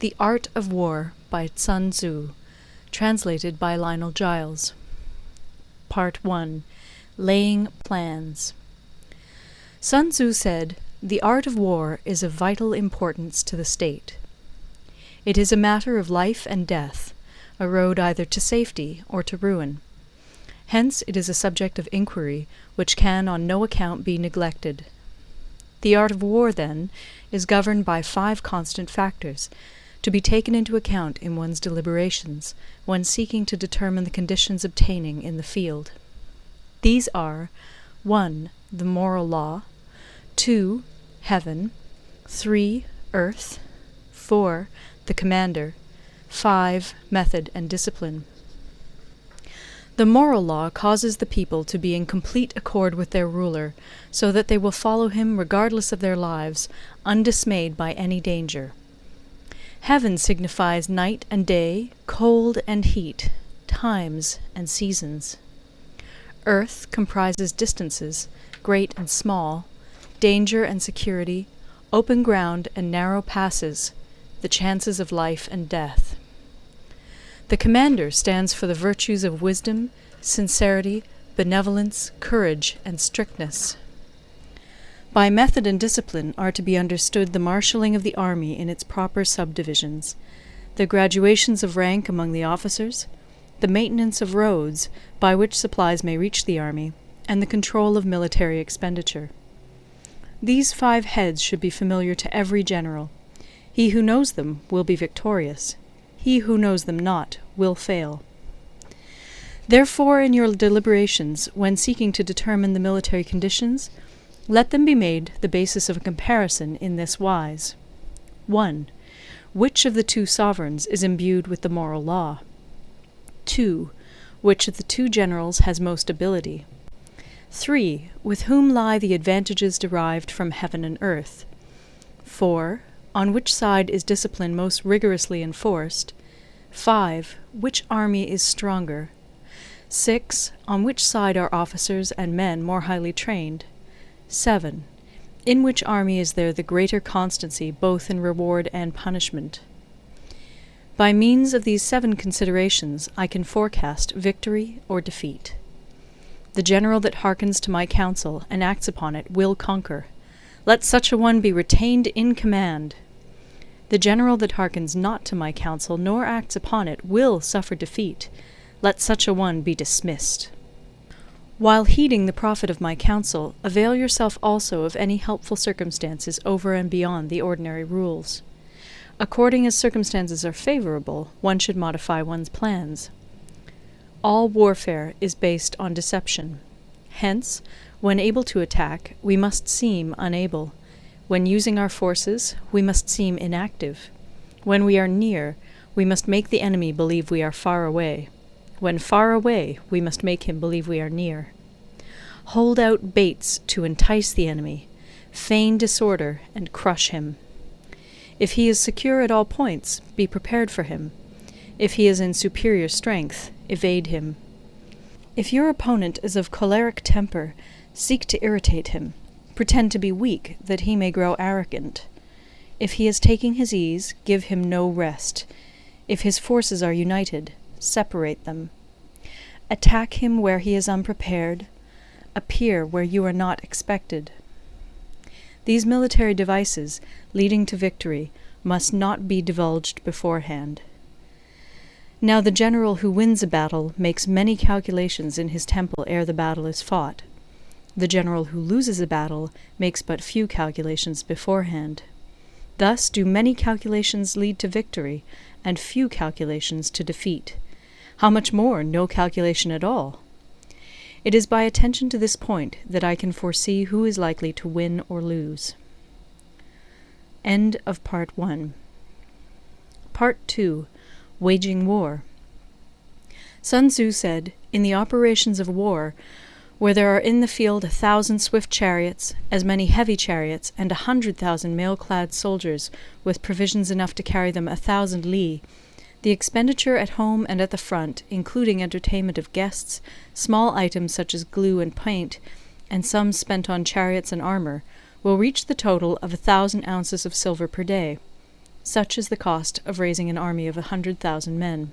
The Art of War by Sun Tzu, translated by Lionel Giles. Part 1. Laying Plans. Sun Tzu said, "The art of war is of vital importance to the state. It is a matter of life and death, a road either to safety or to ruin. Hence it is a subject of inquiry which can on no account be neglected. The art of war, then, is governed by 5 constant factors, to be taken into account in one's deliberations, when seeking to determine the conditions obtaining in the field. These are 1. The moral law, 2. Heaven, 3. Earth, 4. The commander, 5. Method and discipline. The moral law causes the people to be in complete accord with their ruler, so that they will follow him regardless of their lives, undismayed by any danger. Heaven signifies night and day, cold and heat, times and seasons. Earth comprises distances, great and small, danger and security, open ground and narrow passes, the chances of life and death. The commander stands for the virtues of wisdom, sincerity, benevolence, courage, and strictness. By method and discipline are to be understood the marshalling of the army in its proper subdivisions, the graduations of rank among the officers, the maintenance of roads by which supplies may reach the army, and the control of military expenditure. These 5 heads should be familiar to every general. He who knows them will be victorious. He who knows them not will fail. Therefore, in your deliberations, when seeking to determine the military conditions, let them be made the basis of a comparison in this wise. 1. Which of the 2 sovereigns is imbued with the moral law? 2. Which of the 2 generals has most ability? 3. With whom lie the advantages derived from heaven and earth? 4. On which side is discipline most rigorously enforced? 5. Which army is stronger? 6. On which side are officers and men more highly trained? 7. In which army is there the greater constancy both in reward and punishment? By means of these 7 considerations I can forecast victory or defeat. The general that hearkens to my counsel and acts upon it will conquer. Let such a one be retained in command. The general that hearkens not to my counsel nor acts upon it will suffer defeat. Let such a one be dismissed. While heeding the profit of my counsel, avail yourself also of any helpful circumstances over and beyond the ordinary rules. According as circumstances are favorable, one should modify one's plans. All warfare is based on deception. Hence, when able to attack, we must seem unable. When using our forces, we must seem inactive. When we are near, we must make the enemy believe we are far away. When far away, we must make him believe we are near. Hold out baits to entice the enemy, feign disorder, and crush him. If he is secure at all points, be prepared for him. If he is in superior strength, evade him. If your opponent is of choleric temper, seek to irritate him. Pretend to be weak, that he may grow arrogant. If he is taking his ease, give him no rest. If his forces are united, separate them. Attack him where he is unprepared. Appear where you are not expected. These military devices, leading to victory, must not be divulged beforehand. Now the general who wins a battle makes many calculations in his temple ere the battle is fought. The general who loses a battle makes but few calculations beforehand. Thus do many calculations lead to victory, and few calculations to defeat. How much more no calculation at all? It is by attention to this point that I can foresee who is likely to win or lose. End of Part 1. Part 2. Waging War. Sun Tzu said, "In the operations of war, where there are in the field 1,000 swift chariots, as many heavy chariots, and 100,000 mail-clad soldiers, with provisions enough to carry them 1,000 li, the expenditure at home and at the front, including entertainment of guests, small items such as glue and paint, and sums spent on chariots and armour, will reach the total of 1,000 ounces of silver per day. Such is the cost of raising an army of 100,000 men.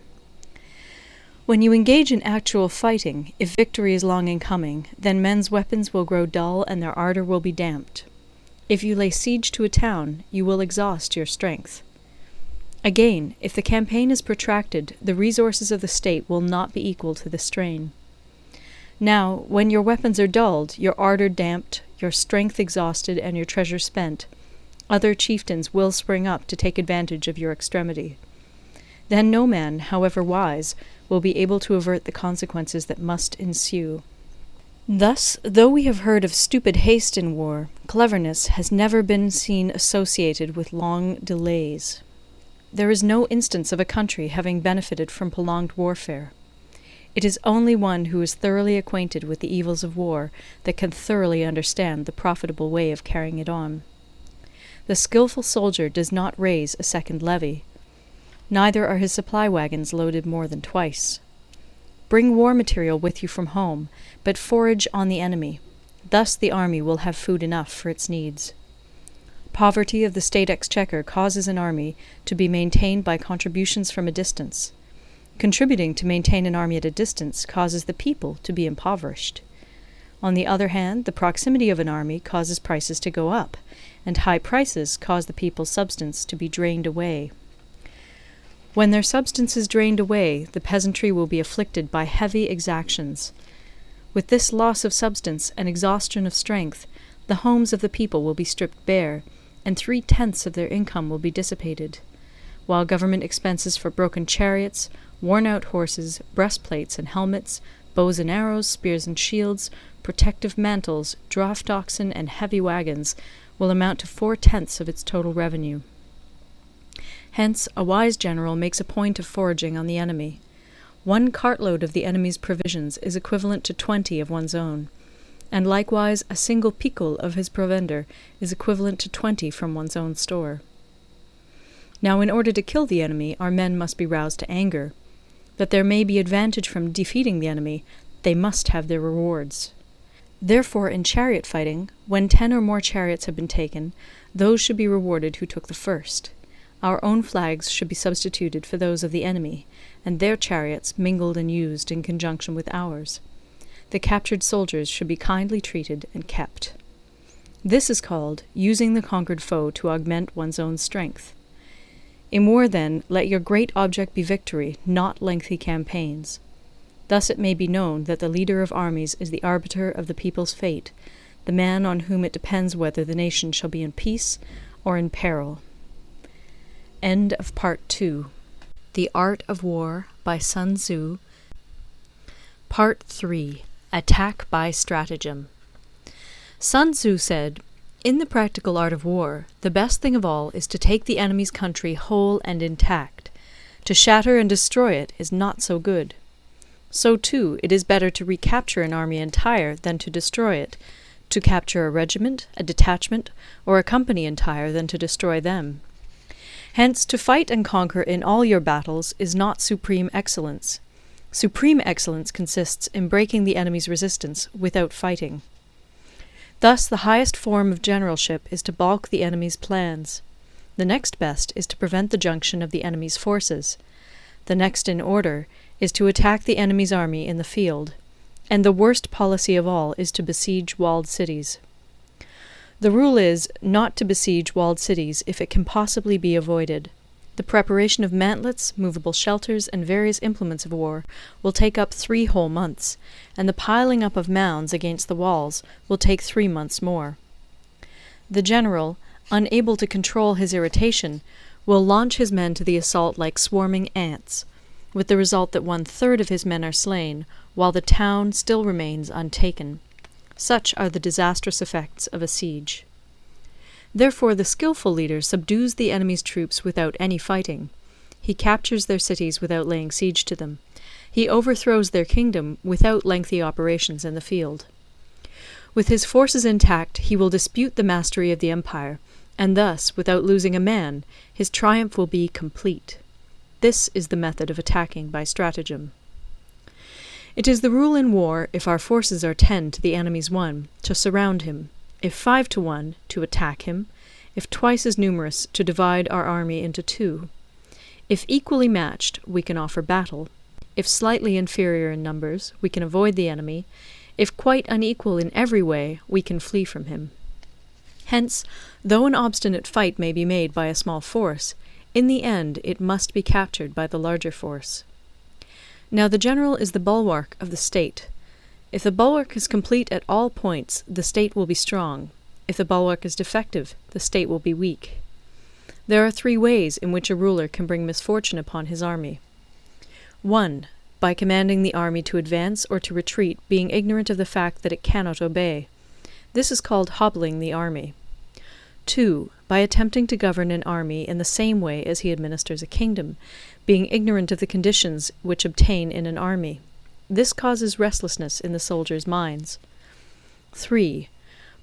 When you engage in actual fighting, if victory is long in coming, then men's weapons will grow dull and their ardour will be damped. If you lay siege to a town, you will exhaust your strength. Again, if the campaign is protracted, the resources of the state will not be equal to the strain. Now, when your weapons are dulled, your ardour damped, your strength exhausted, and your treasure spent, other chieftains will spring up to take advantage of your extremity. Then no man, however wise, will be able to avert the consequences that must ensue. Thus, though we have heard of stupid haste in war, cleverness has never been seen associated with long delays. There is no instance of a country having benefited from prolonged warfare. It is only one who is thoroughly acquainted with the evils of war that can thoroughly understand the profitable way of carrying it on. The skilful soldier does not raise a second levy. Neither are his supply wagons loaded more than twice. Bring war material with you from home, but forage on the enemy. Thus the army will have food enough for its needs. Poverty of the state exchequer causes an army to be maintained by contributions from a distance. Contributing to maintain an army at a distance causes the people to be impoverished. On the other hand, the proximity of an army causes prices to go up, and high prices cause the people's substance to be drained away. When their substance is drained away, the peasantry will be afflicted by heavy exactions. With this loss of substance and exhaustion of strength, the homes of the people will be stripped bare, and 3/10 of their income will be dissipated, while government expenses for broken chariots, worn-out horses, breastplates and helmets, bows and arrows, spears and shields, protective mantles, draught oxen, and heavy wagons will amount to 4/10 of its total revenue. Hence, a wise general makes a point of foraging on the enemy. 1 cartload of the enemy's provisions is equivalent to 20 of one's own, and likewise a single picul of his provender is equivalent to 20 from one's own store. Now, in order to kill the enemy, our men must be roused to anger. That there may be advantage from defeating the enemy, they must have their rewards. Therefore, in chariot fighting, when 10 or more chariots have been taken, those should be rewarded who took the first. Our own flags should be substituted for those of the enemy, and their chariots mingled and used in conjunction with ours. The captured soldiers should be kindly treated and kept. This is called using the conquered foe to augment one's own strength. In war, then, let your great object be victory, not lengthy campaigns. Thus it may be known that the leader of armies is the arbiter of the people's fate, the man on whom it depends whether the nation shall be in peace or in peril. End of Part 2. The Art of War by Sun Tzu. Part 3. Attack by Stratagem. Sun Tzu said, "In the practical art of war, the best thing of all is to take the enemy's country whole and intact. To shatter and destroy it is not so good. So, too, it is better to recapture an army entire than to destroy it, to capture a regiment, a detachment, or a company entire than to destroy them. Hence, to fight and conquer in all your battles is not supreme excellence. Supreme excellence consists in breaking the enemy's resistance without fighting. Thus, the highest form of generalship is to balk the enemy's plans. The next best is to prevent the junction of the enemy's forces. The next in order is to attack the enemy's army in the field. And the worst policy of all is to besiege walled cities. The rule is not to besiege walled cities if it can possibly be avoided. The preparation of mantlets, movable shelters, and various implements of war will take up 3 whole months, and the piling up of mounds against the walls will take 3 months more. The general, unable to control his irritation, will launch his men to the assault like swarming ants, with the result that 1/3 of his men are slain, while the town still remains untaken. Such are the disastrous effects of a siege. Therefore the skilful leader subdues the enemy's troops without any fighting. He captures their cities without laying siege to them. He overthrows their kingdom without lengthy operations in the field. With his forces intact, he will dispute the mastery of the empire, and thus, without losing a man, his triumph will be complete. This is the method of attacking by stratagem. It is the rule in war, if our forces are 10 to the enemy's 1, to surround him; if 5 to 1, to attack him; If twice as numerous, to divide our army into two. If equally matched, we can offer battle. If slightly inferior in numbers, we can avoid the enemy. If quite unequal in every way, we can flee from him. Hence, though an obstinate fight may be made by a small force, in the end it must be captured by the larger force. Now the general is the bulwark of the state. If the bulwark is complete at all points, the state will be strong. If the bulwark is defective, the state will be weak. There are 3 ways in which a ruler can bring misfortune upon his army. 1. By commanding the army to advance or to retreat, being ignorant of the fact that it cannot obey. This is called hobbling the army. 2. By attempting to govern an army in the same way as he administers a kingdom, being ignorant of the conditions which obtain in an army. This causes restlessness in the soldiers' minds. 3.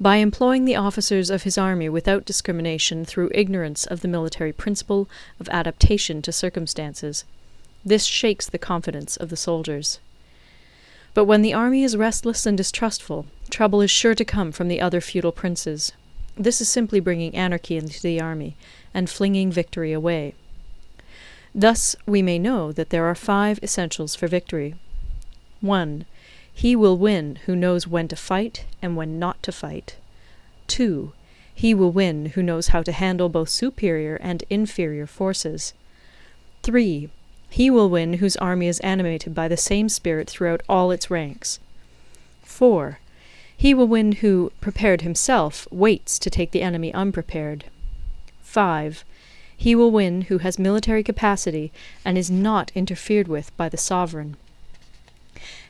By employing the officers of his army without discrimination through ignorance of the military principle of adaptation to circumstances. This shakes the confidence of the soldiers. But when the army is restless and distrustful, trouble is sure to come from the other feudal princes. This is simply bringing anarchy into the army, and flinging victory away. Thus we may know that there are 5 essentials for victory. 1. He will win who knows when to fight and when not to fight. 2. He will win who knows how to handle both superior and inferior forces. 3. He will win whose army is animated by the same spirit throughout all its ranks. 4. He will win who, prepared himself, waits to take the enemy unprepared. 5. He will win who has military capacity and is not interfered with by the sovereign.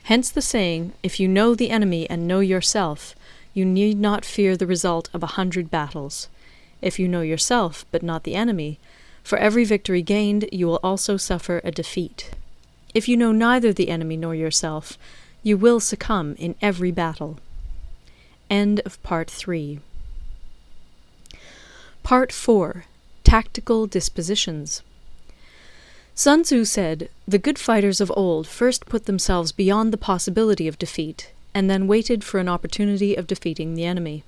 Hence the saying, if you know the enemy and know yourself, you need not fear the result of 100 battles. If you know yourself, but not the enemy, for every victory gained you will also suffer a defeat. If you know neither the enemy nor yourself, you will succumb in every battle. End of Part 3. Part 4. Tactical Dispositions. Sun Tzu said, "The good fighters of old first put themselves beyond the possibility of defeat, and then waited for an opportunity of defeating the enemy.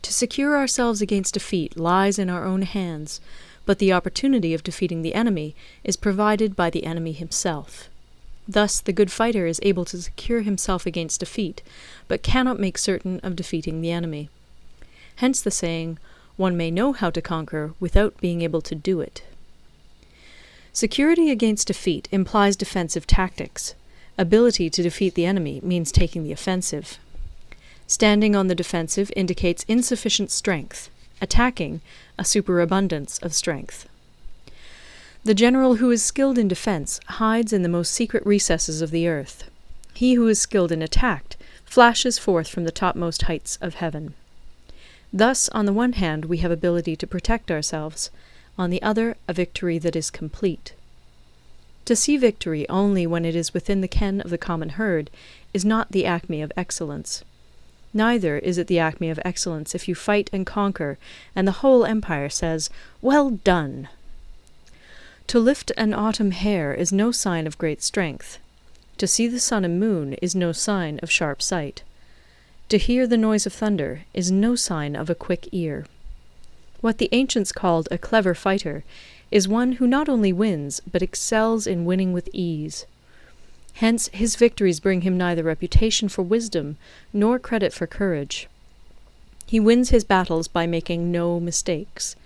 To secure ourselves against defeat lies in our own hands, but the opportunity of defeating the enemy is provided by the enemy himself. Thus the good fighter is able to secure himself against defeat, but cannot make certain of defeating the enemy. Hence the saying, one may know how to conquer without being able to do it." Security against defeat implies defensive tactics. Ability to defeat the enemy means taking the offensive. Standing on the defensive indicates insufficient strength. Attacking, a superabundance of strength. The general who is skilled in defense hides in the most secret recesses of the earth. He who is skilled in attack flashes forth from the topmost heights of heaven. Thus, on the one hand, we have ability to protect ourselves, on the other, a victory that is complete. To see victory only when it is within the ken of the common herd is not the acme of excellence. Neither is it the acme of excellence if you fight and conquer, and the whole empire says, "Well done!" To lift an autumn hair is no sign of great strength. To see the sun and moon is no sign of sharp sight. To hear the noise of thunder is no sign of a quick ear. What the ancients called a clever fighter is one who not only wins, but excels in winning with ease. Hence his victories bring him neither reputation for wisdom nor credit for courage. He wins his battles by making no mistakes.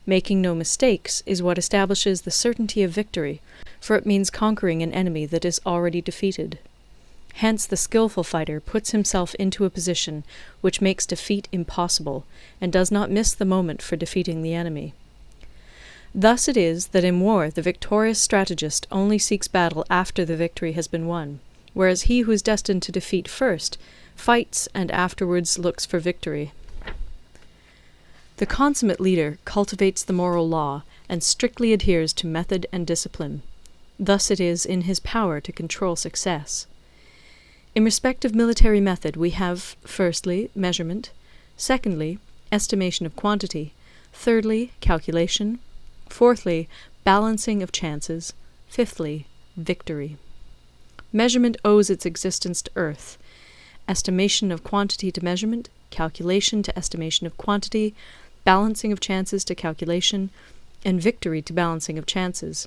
Making no mistakes is what establishes the certainty of victory, for it means conquering an enemy that is already defeated. Hence the skillful fighter puts himself into a position which makes defeat impossible, and does not miss the moment for defeating the enemy. Thus it is that in war the victorious strategist only seeks battle after the victory has been won, whereas he who is destined to defeat first fights and afterwards looks for victory. The consummate leader cultivates the moral law and strictly adheres to method and discipline. Thus it is in his power to control success. In respect of military method we have, firstly, measurement, secondly, estimation of quantity, thirdly, calculation, fourthly, balancing of chances, fifthly, victory. Measurement owes its existence to earth, estimation of quantity to measurement, calculation to estimation of quantity, balancing of chances to calculation, and victory to balancing of chances.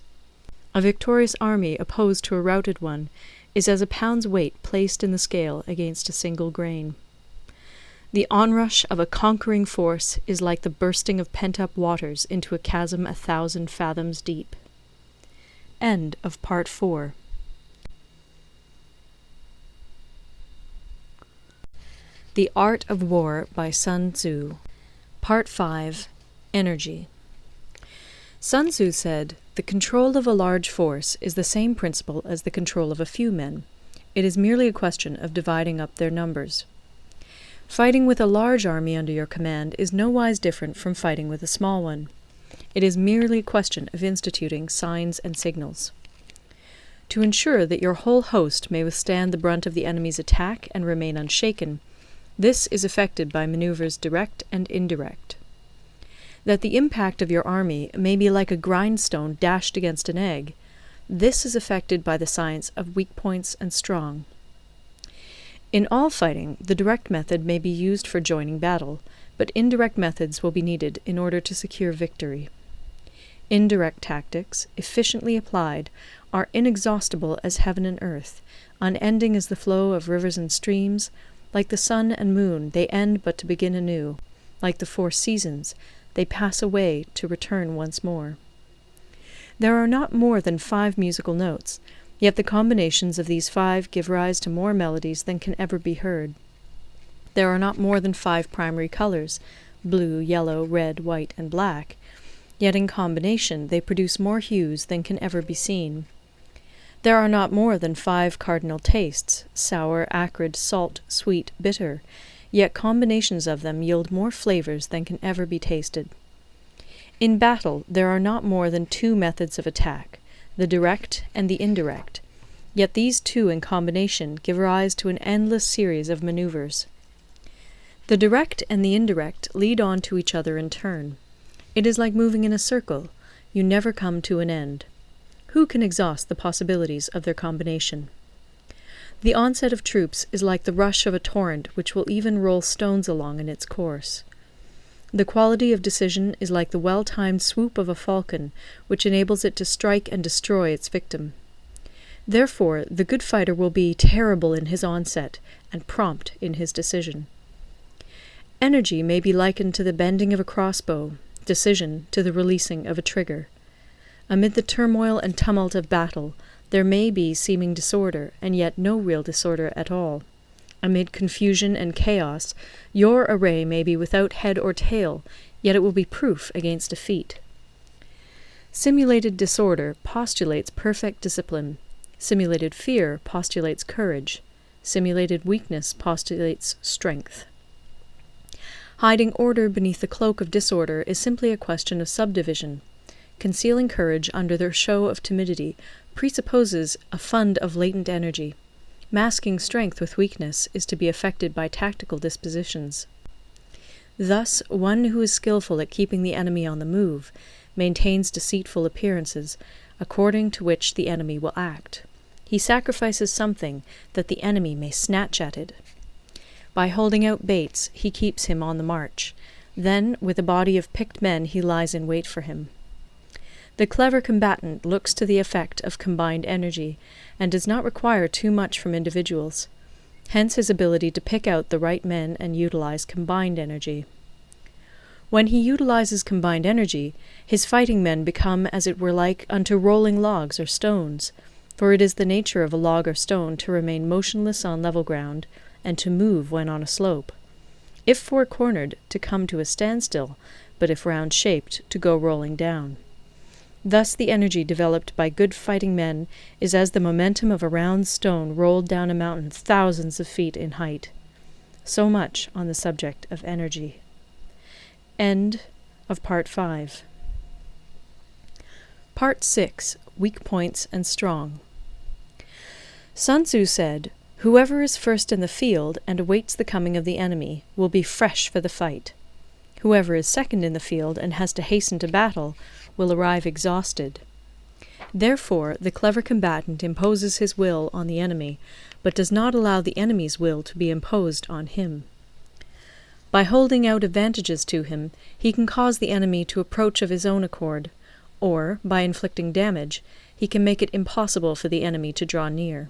A victorious army opposed to a routed one is as a pound's weight placed in the scale against a single grain. The onrush of a conquering force is like the bursting of pent-up waters into a chasm 1,000 fathoms deep. End of Part 4. The Art of War by Sun Tzu. Part 5. Energy. Sun Tzu said, "The control of a large force is the same principle as the control of a few men. It is merely a question of dividing up their numbers." Fighting with a large army under your command is nowise different from fighting with a small one. It is merely a question of instituting signs and signals. To ensure that your whole host may withstand the brunt of the enemy's attack and remain unshaken, this is effected by maneuvers direct and indirect. That the impact of your army may be like a grindstone dashed against an egg, this is effected by the science of weak points and strong. In all fighting, the direct method may be used for joining battle, but indirect methods will be needed in order to secure victory. Indirect tactics, efficiently applied, are inexhaustible as heaven and earth, unending as the flow of rivers and streams. Like the sun and moon, they end but to begin anew. Like the 4 seasons, they pass away to return once more. There are not more than 5 musical notes, yet the combinations of these 5 give rise to more melodies than can ever be heard. There are not more than 5 primary colors, blue, yellow, red, white, and black, yet in combination they produce more hues than can ever be seen. There are not more than 5 cardinal tastes, sour, acrid, salt, sweet, bitter, yet combinations of them yield more flavors than can ever be tasted. In battle there are not more than 2 methods of attack, the direct and the indirect, yet these 2 in combination give rise to an endless series of maneuvers. The direct and the indirect lead on to each other in turn. It is like moving in a circle, you never come to an end. Who can exhaust the possibilities of their combination? The onset of troops is like the rush of a torrent which will even roll stones along in its course. The quality of decision is like the well-timed swoop of a falcon, which enables it to strike and destroy its victim. Therefore, the good fighter will be terrible in his onset and prompt in his decision. Energy may be likened to the bending of a crossbow, decision to the releasing of a trigger. Amid the turmoil and tumult of battle, there may be seeming disorder, and yet no real disorder at all. Amid confusion and chaos, your array may be without head or tail, yet it will be proof against defeat. Simulated disorder postulates perfect discipline. Simulated fear postulates courage. Simulated weakness postulates strength. Hiding order beneath the cloak of disorder is simply a question of subdivision. Concealing courage under their show of timidity presupposes a fund of latent energy. Masking strength with weakness is to be effected by tactical dispositions. Thus, one who is skillful at keeping the enemy on the move maintains deceitful appearances, according to which the enemy will act. He sacrifices something that the enemy may snatch at it. By holding out baits, he keeps him on the march. Then, with a body of picked men, he lies in wait for him. The clever combatant looks to the effect of combined energy, and does not require too much from individuals. Hence his ability to pick out the right men and utilize combined energy. When he utilizes combined energy, his fighting men become as it were like unto rolling logs or stones, for it is the nature of a log or stone to remain motionless on level ground, and to move when on a slope. If four-cornered, to come to a standstill, but if round-shaped, to go rolling down. Thus the energy developed by good fighting men is as the momentum of a round stone rolled down a mountain thousands of feet in height. So much on the subject of energy. End of Part 5. Part 6. Weak Points and Strong. Sun Tzu said, "Whoever is first in the field and awaits the coming of the enemy will be fresh for the fight. Whoever is second in the field and has to hasten to battle will arrive exhausted." Therefore, the clever combatant imposes his will on the enemy, but does not allow the enemy's will to be imposed on him. By holding out advantages to him, he can cause the enemy to approach of his own accord, or, by inflicting damage, he can make it impossible for the enemy to draw near.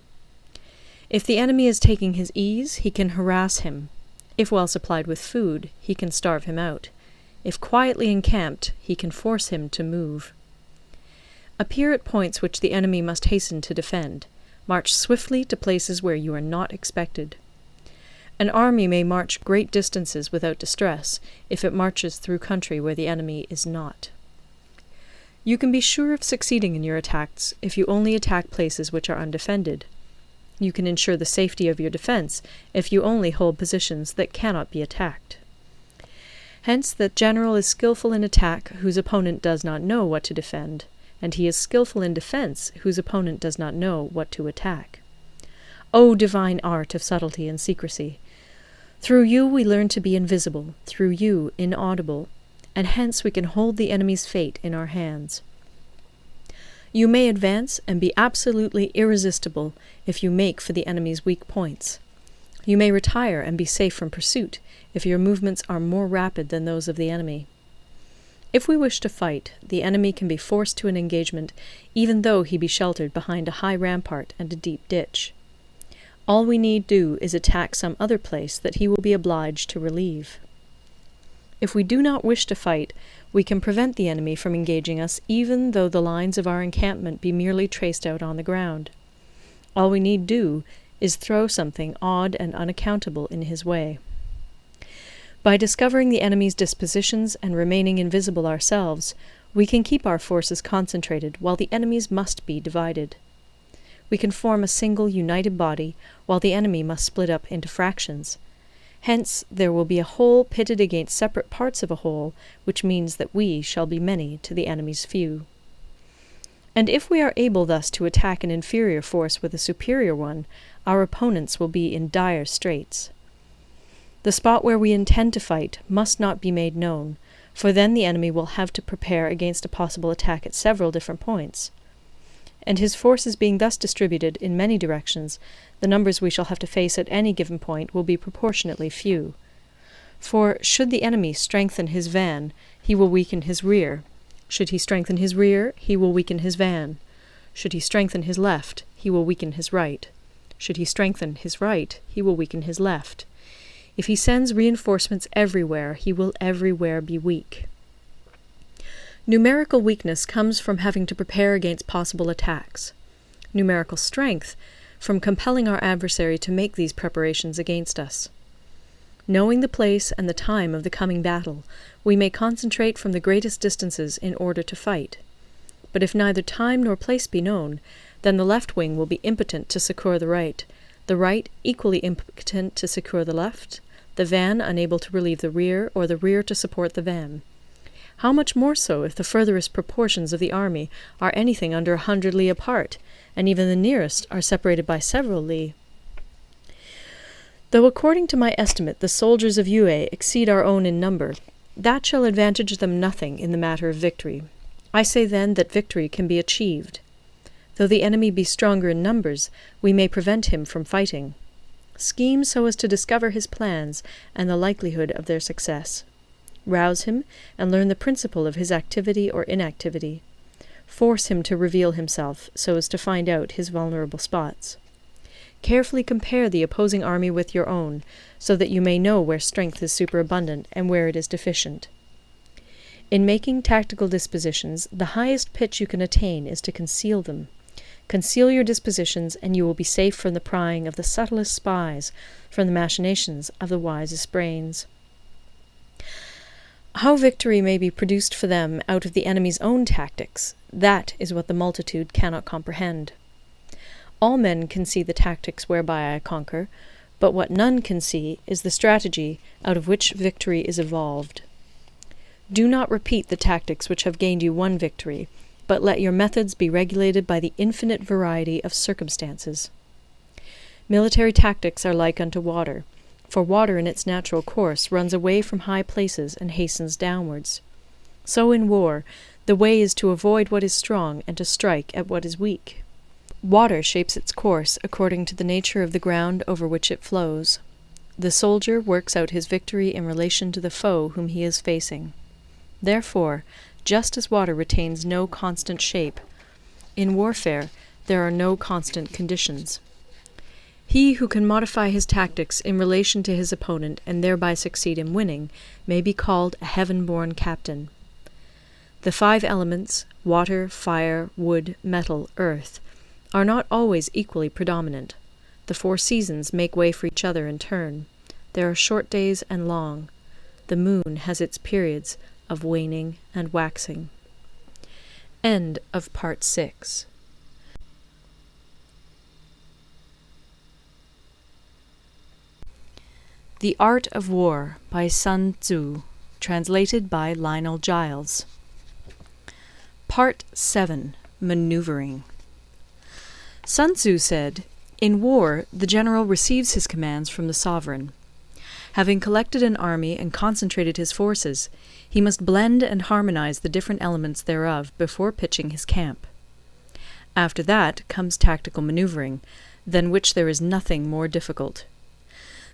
If the enemy is taking his ease, he can harass him. If well supplied with food, he can starve him out. If quietly encamped, he can force him to move. Appear at points which the enemy must hasten to defend. March swiftly to places where you are not expected. An army may march great distances without distress, if it marches through country where the enemy is not. You can be sure of succeeding in your attacks if you only attack places which are undefended. You can ensure the safety of your defense if you only hold positions that cannot be attacked. Hence, that general is skillful in attack whose opponent does not know what to defend, and he is skillful in defense whose opponent does not know what to attack. O divine art of subtlety and secrecy! Through you we learn to be invisible, through you inaudible, and hence we can hold the enemy's fate in our hands. You may advance and be absolutely irresistible if you make for the enemy's weak points. You may retire and be safe from pursuit if your movements are more rapid than those of the enemy. If we wish to fight, the enemy can be forced to an engagement even though he be sheltered behind a high rampart and a deep ditch. All we need do is attack some other place that he will be obliged to relieve. If we do not wish to fight, we can prevent the enemy from engaging us even though the lines of our encampment be merely traced out on the ground. All we need do is throw something odd and unaccountable in his way. By discovering the enemy's dispositions and remaining invisible ourselves, we can keep our forces concentrated while the enemy's must be divided. We can form a single united body while the enemy must split up into fractions. Hence there will be a whole pitted against separate parts of a whole, which means that we shall be many to the enemy's few. And if we are able thus to attack an inferior force with a superior one, our opponents will be in dire straits. The spot where we intend to fight must not be made known, for then the enemy will have to prepare against a possible attack at several different points. And his forces being thus distributed in many directions, the numbers we shall have to face at any given point will be proportionately few. For should the enemy strengthen his van, he will weaken his rear. Should he strengthen his rear, he will weaken his van. Should he strengthen his left, he will weaken his right. Should he strengthen his right, he will weaken his left. If he sends reinforcements everywhere, he will everywhere be weak. Numerical weakness comes from having to prepare against possible attacks. Numerical strength from compelling our adversary to make these preparations against us. Knowing the place and the time of the coming battle, we may concentrate from the greatest distances in order to fight. But if neither time nor place be known, then the left wing will be impotent to succour the right equally impotent to succour the left, the van unable to relieve the rear, or the rear to support the van. How much more so if the furthest proportions of the army are anything under 100 li apart, and even the nearest are separated by several li? Though according to my estimate the soldiers of Yue exceed our own in number, that shall advantage them nothing in the matter of victory. I say then that victory can be achieved. Though the enemy be stronger in numbers, we may prevent him from fighting. Scheme so as to discover his plans and the likelihood of their success. Rouse him and learn the principle of his activity or inactivity. Force him to reveal himself so as to find out his vulnerable spots. Carefully compare the opposing army with your own, so that you may know where strength is superabundant and where it is deficient. In making tactical dispositions, the highest pitch you can attain is to conceal them. Conceal your dispositions, and you will be safe from the prying of the subtlest spies, from the machinations of the wisest brains. How victory may be produced for them out of the enemy's own tactics, that is what the multitude cannot comprehend. All men can see the tactics whereby I conquer, but what none can see is the strategy out of which victory is evolved. Do not repeat the tactics which have gained you one victory, but let your methods be regulated by the infinite variety of circumstances. Military tactics are like unto water, for water in its natural course runs away from high places and hastens downwards. So in war, the way is to avoid what is strong and to strike at what is weak. Water shapes its course according to the nature of the ground over which it flows. The soldier works out his victory in relation to the foe whom he is facing. Therefore, just as water retains no constant shape, in warfare there are no constant conditions. He who can modify his tactics in relation to his opponent and thereby succeed in winning may be called a heaven-born captain. The 5 elements, water, fire, wood, metal, earth, are not always equally predominant. The 4 seasons make way for each other in turn. There are short days and long. The moon has its periods of waning and waxing. End of Part 6. The Art of War by Sun Tzu, translated by Lionel Giles. Part 7. Maneuvering. Sun Tzu said, "In war, the general receives his commands from the sovereign. Having collected an army and concentrated his forces, he must blend and harmonize the different elements thereof before pitching his camp. After that comes tactical maneuvering, than which there is nothing more difficult.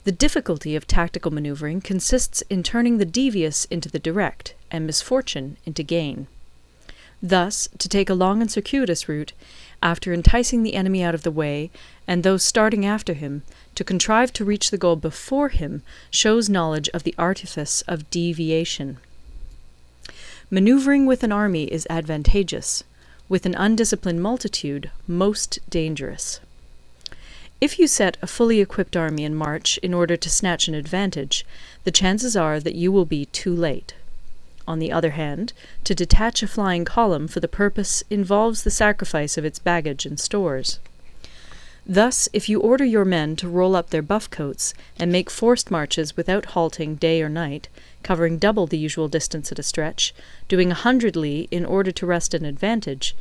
The difficulty of tactical maneuvering consists in turning the devious into the direct, and misfortune into gain. Thus, to take a long and circuitous route, after enticing the enemy out of the way, and those starting after him, to contrive to reach the goal before him, shows knowledge of the artifice of deviation. Maneuvering with an army is advantageous, with an undisciplined multitude most dangerous. If you set a fully equipped army in march in order to snatch an advantage, the chances are that you will be too late. On the other hand, to detach a flying column for the purpose involves the sacrifice of its baggage and stores. Thus, if you order your men to roll up their buff coats and make forced marches without halting day or night, covering double the usual distance at a stretch, doing 100 li in order to wrest an advantage,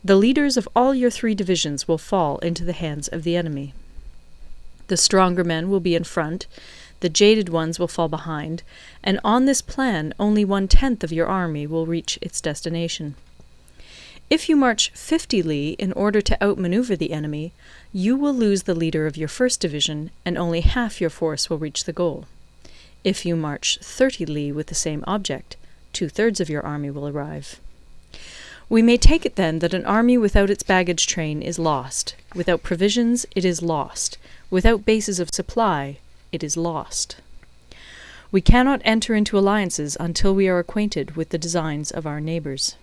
the leaders of all your 3 divisions will fall into the hands of the enemy. The stronger men will be in front, the jaded ones will fall behind, and on this plan only 1/10 of your army will reach its destination. If you march 50 li in order to outmaneuver the enemy, you will lose the leader of your 1st division, and only half your force will reach the goal. If you march 30 li with the same object, 2/3 of your army will arrive. We may take it then that an army without its baggage train is lost. Without provisions, it is lost. Without bases of supply, it is lost. We cannot enter into alliances until we are acquainted with the designs of our neighbours.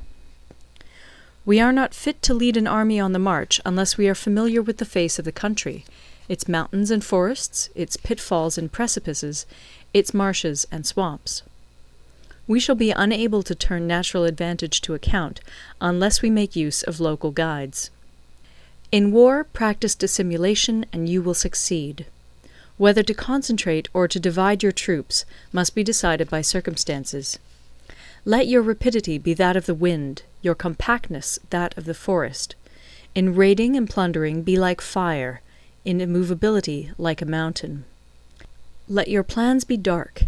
We are not fit to lead an army on the march unless we are familiar with the face of the country, its mountains and forests, its pitfalls and precipices, its marshes and swamps. We shall be unable to turn natural advantage to account unless we make use of local guides. In war, practice dissimulation and you will succeed. Whether to concentrate or to divide your troops must be decided by circumstances. Let your rapidity be that of the wind, your compactness that of the forest. In raiding and plundering be like fire, in immovability like a mountain. Let your plans be dark,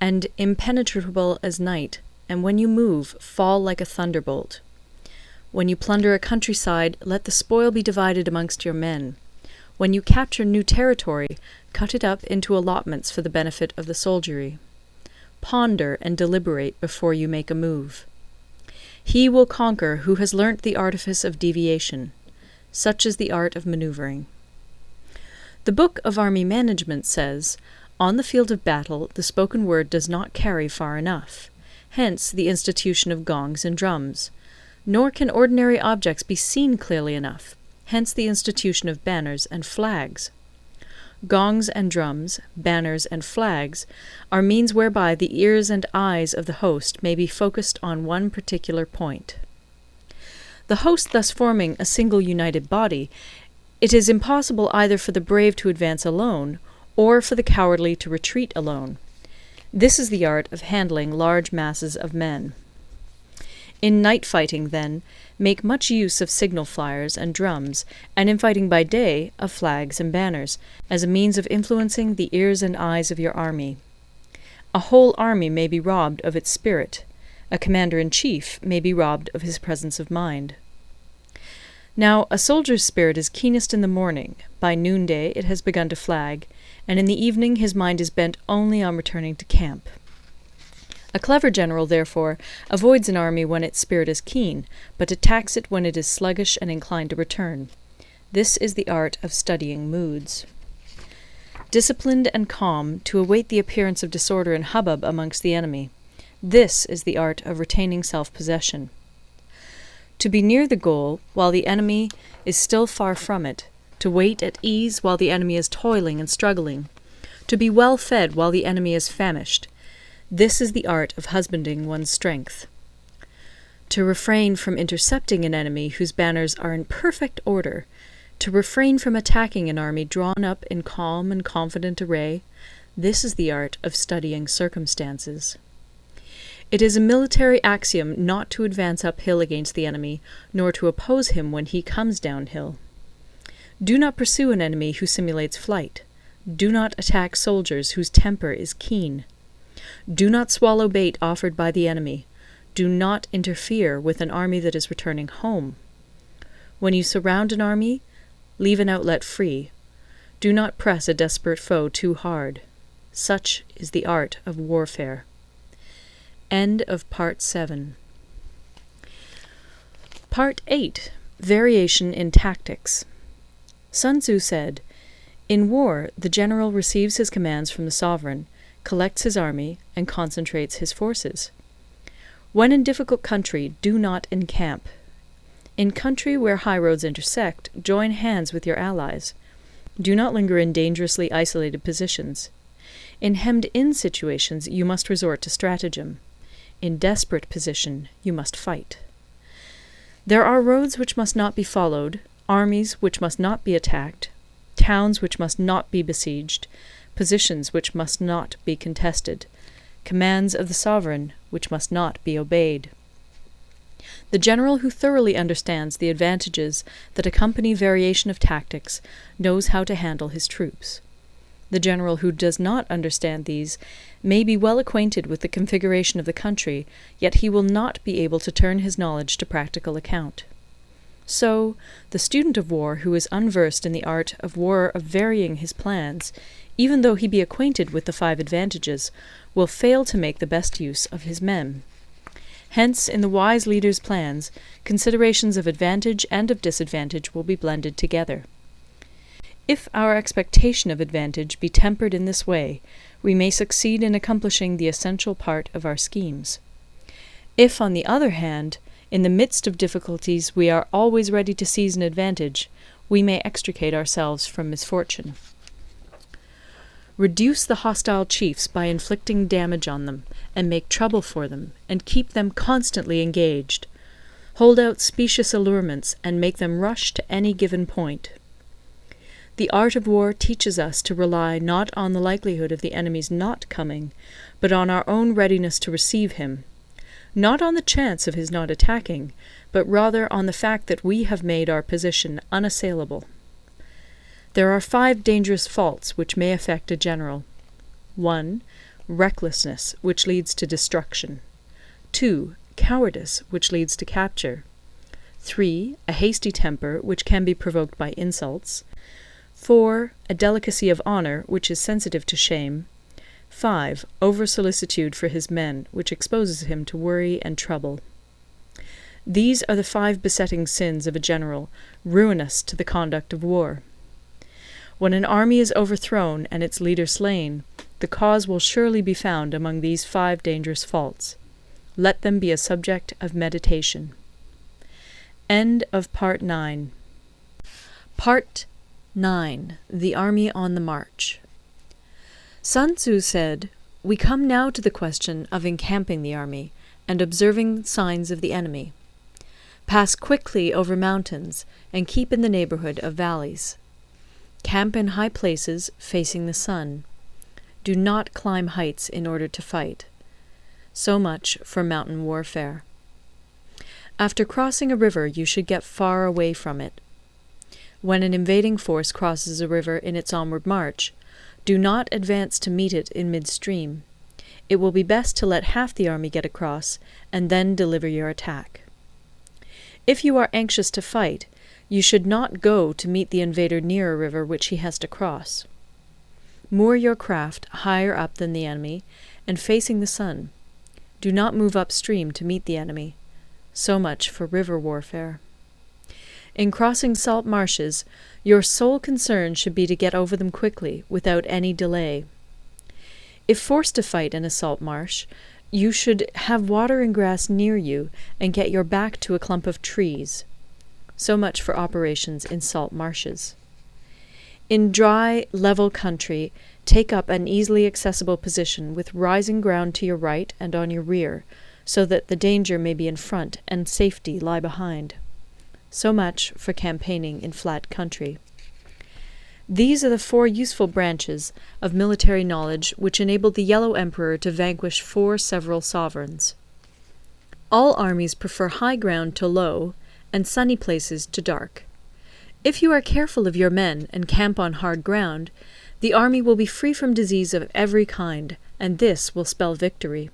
and impenetrable as night, and when you move, fall like a thunderbolt. When you plunder a countryside, let the spoil be divided amongst your men. When you capture new territory, cut it up into allotments for the benefit of the soldiery. Ponder and deliberate before you make a move. He will conquer who has learnt the artifice of deviation. Such is the art of maneuvering. The Book of Army Management says, "On the field of battle, the spoken word does not carry far enough. Hence the institution of gongs and drums. Nor can ordinary objects be seen clearly enough. Hence the institution of banners and flags. Gongs and drums, banners and flags, are means whereby the ears and eyes of the host may be focused on one particular point. The host thus forming a single united body, it is impossible either for the brave to advance alone, or for the cowardly to retreat alone. This is the art of handling large masses of men. In night fighting, then, make much use of signal flyers and drums, and in fighting by day, of flags and banners, as a means of influencing the ears and eyes of your army. A whole army may be robbed of its spirit. A commander-in-chief may be robbed of his presence of mind. Now, a soldier's spirit is keenest in the morning, by noonday it has begun to flag, and in the evening his mind is bent only on returning to camp. A clever general, therefore, avoids an army when its spirit is keen, but attacks it when it is sluggish and inclined to return. This is the art of studying moods. Disciplined and calm, to await the appearance of disorder and hubbub amongst the enemy. This is the art of retaining self-possession. To be near the goal while the enemy is still far from it, to wait at ease while the enemy is toiling and struggling, to be well fed while the enemy is famished. This is the art of husbanding one's strength. To refrain from intercepting an enemy whose banners are in perfect order, to refrain from attacking an army drawn up in calm and confident array, this is the art of studying circumstances. It is a military axiom not to advance uphill against the enemy, nor to oppose him when he comes downhill. Do not pursue an enemy who simulates flight. Do not attack soldiers whose temper is keen. Do not swallow bait offered by the enemy. Do not interfere with an army that is returning home. When you surround an army, leave an outlet free. Do not press a desperate foe too hard. Such is the art of warfare. End of Part 7. Part 8. Variation in Tactics. Sun Tzu said, "In war, the general receives his commands from the sovereign, collects his army, and concentrates his forces. When in difficult country, do not encamp. In country where highroads intersect, join hands with your allies. Do not linger in dangerously isolated positions. In hemmed-in situations, you must resort to stratagem. In desperate position, you must fight. There are roads which must not be followed, armies which must not be attacked, towns which must not be besieged, positions which must not be contested, commands of the sovereign which must not be obeyed." The general who thoroughly understands the advantages that accompany variation of tactics knows how to handle his troops. The general who does not understand these may be well acquainted with the configuration of the country, yet he will not be able to turn his knowledge to practical account. So, the student of war who is unversed in the art of war of varying his plans, even though he be acquainted with the 5 advantages, will fail to make the best use of his men. Hence, in the wise leader's plans, considerations of advantage and of disadvantage will be blended together. If our expectation of advantage be tempered in this way, we may succeed in accomplishing the essential part of our schemes. If, on the other hand, in the midst of difficulties we are always ready to seize an advantage, we may extricate ourselves from misfortune. Reduce the hostile chiefs by inflicting damage on them, and make trouble for them, and keep them constantly engaged. Hold out specious allurements, and make them rush to any given point. The art of war teaches us to rely not on the likelihood of the enemy's not coming, but on our own readiness to receive him, not on the chance of his not attacking, but rather on the fact that we have made our position unassailable. There are 5 dangerous faults which may affect a general. 1. Recklessness, which leads to destruction. 2. Cowardice, which leads to capture. 3. A hasty temper, which can be provoked by insults. 4. A delicacy of honour, which is sensitive to shame. 5. Over-solicitude for his men, which exposes him to worry and trouble. These are the 5 besetting sins of a general, ruinous to the conduct of war. When an army is overthrown and its leader slain, the cause will surely be found among these 5 dangerous faults. Let them be a subject of meditation. End of Part 9. Part 9. The Army on the March. Sun Tzu said, "We come now to the question of encamping the army, and observing signs of the enemy. Pass quickly over mountains, and keep in the neighbourhood of valleys. Camp in high places, facing the sun. Do not climb heights in order to fight." So much for mountain warfare. After crossing a river, you should get far away from it. When an invading force crosses a river in its onward march, do not advance to meet it in midstream. It will be best to let half the army get across, and then deliver your attack. If you are anxious to fight, you should not go to meet the invader near a river which he has to cross. Moor your craft higher up than the enemy, and facing the sun. Do not move upstream to meet the enemy. So much for river warfare. In crossing salt marshes, your sole concern should be to get over them quickly, without any delay. If forced to fight in a salt marsh, you should have water and grass near you, and get your back to a clump of trees. So much for operations in salt marshes. In dry, level country, take up an easily accessible position with rising ground to your right and on your rear, so that the danger may be in front and safety lie behind. So much for campaigning in flat country. These are the 4 useful branches of military knowledge which enabled the Yellow Emperor to vanquish 4 several sovereigns. All armies prefer high ground to low, and sunny places to dark. If you are careful of your men and camp on hard ground, the army will be free from disease of every kind, and this will spell victory.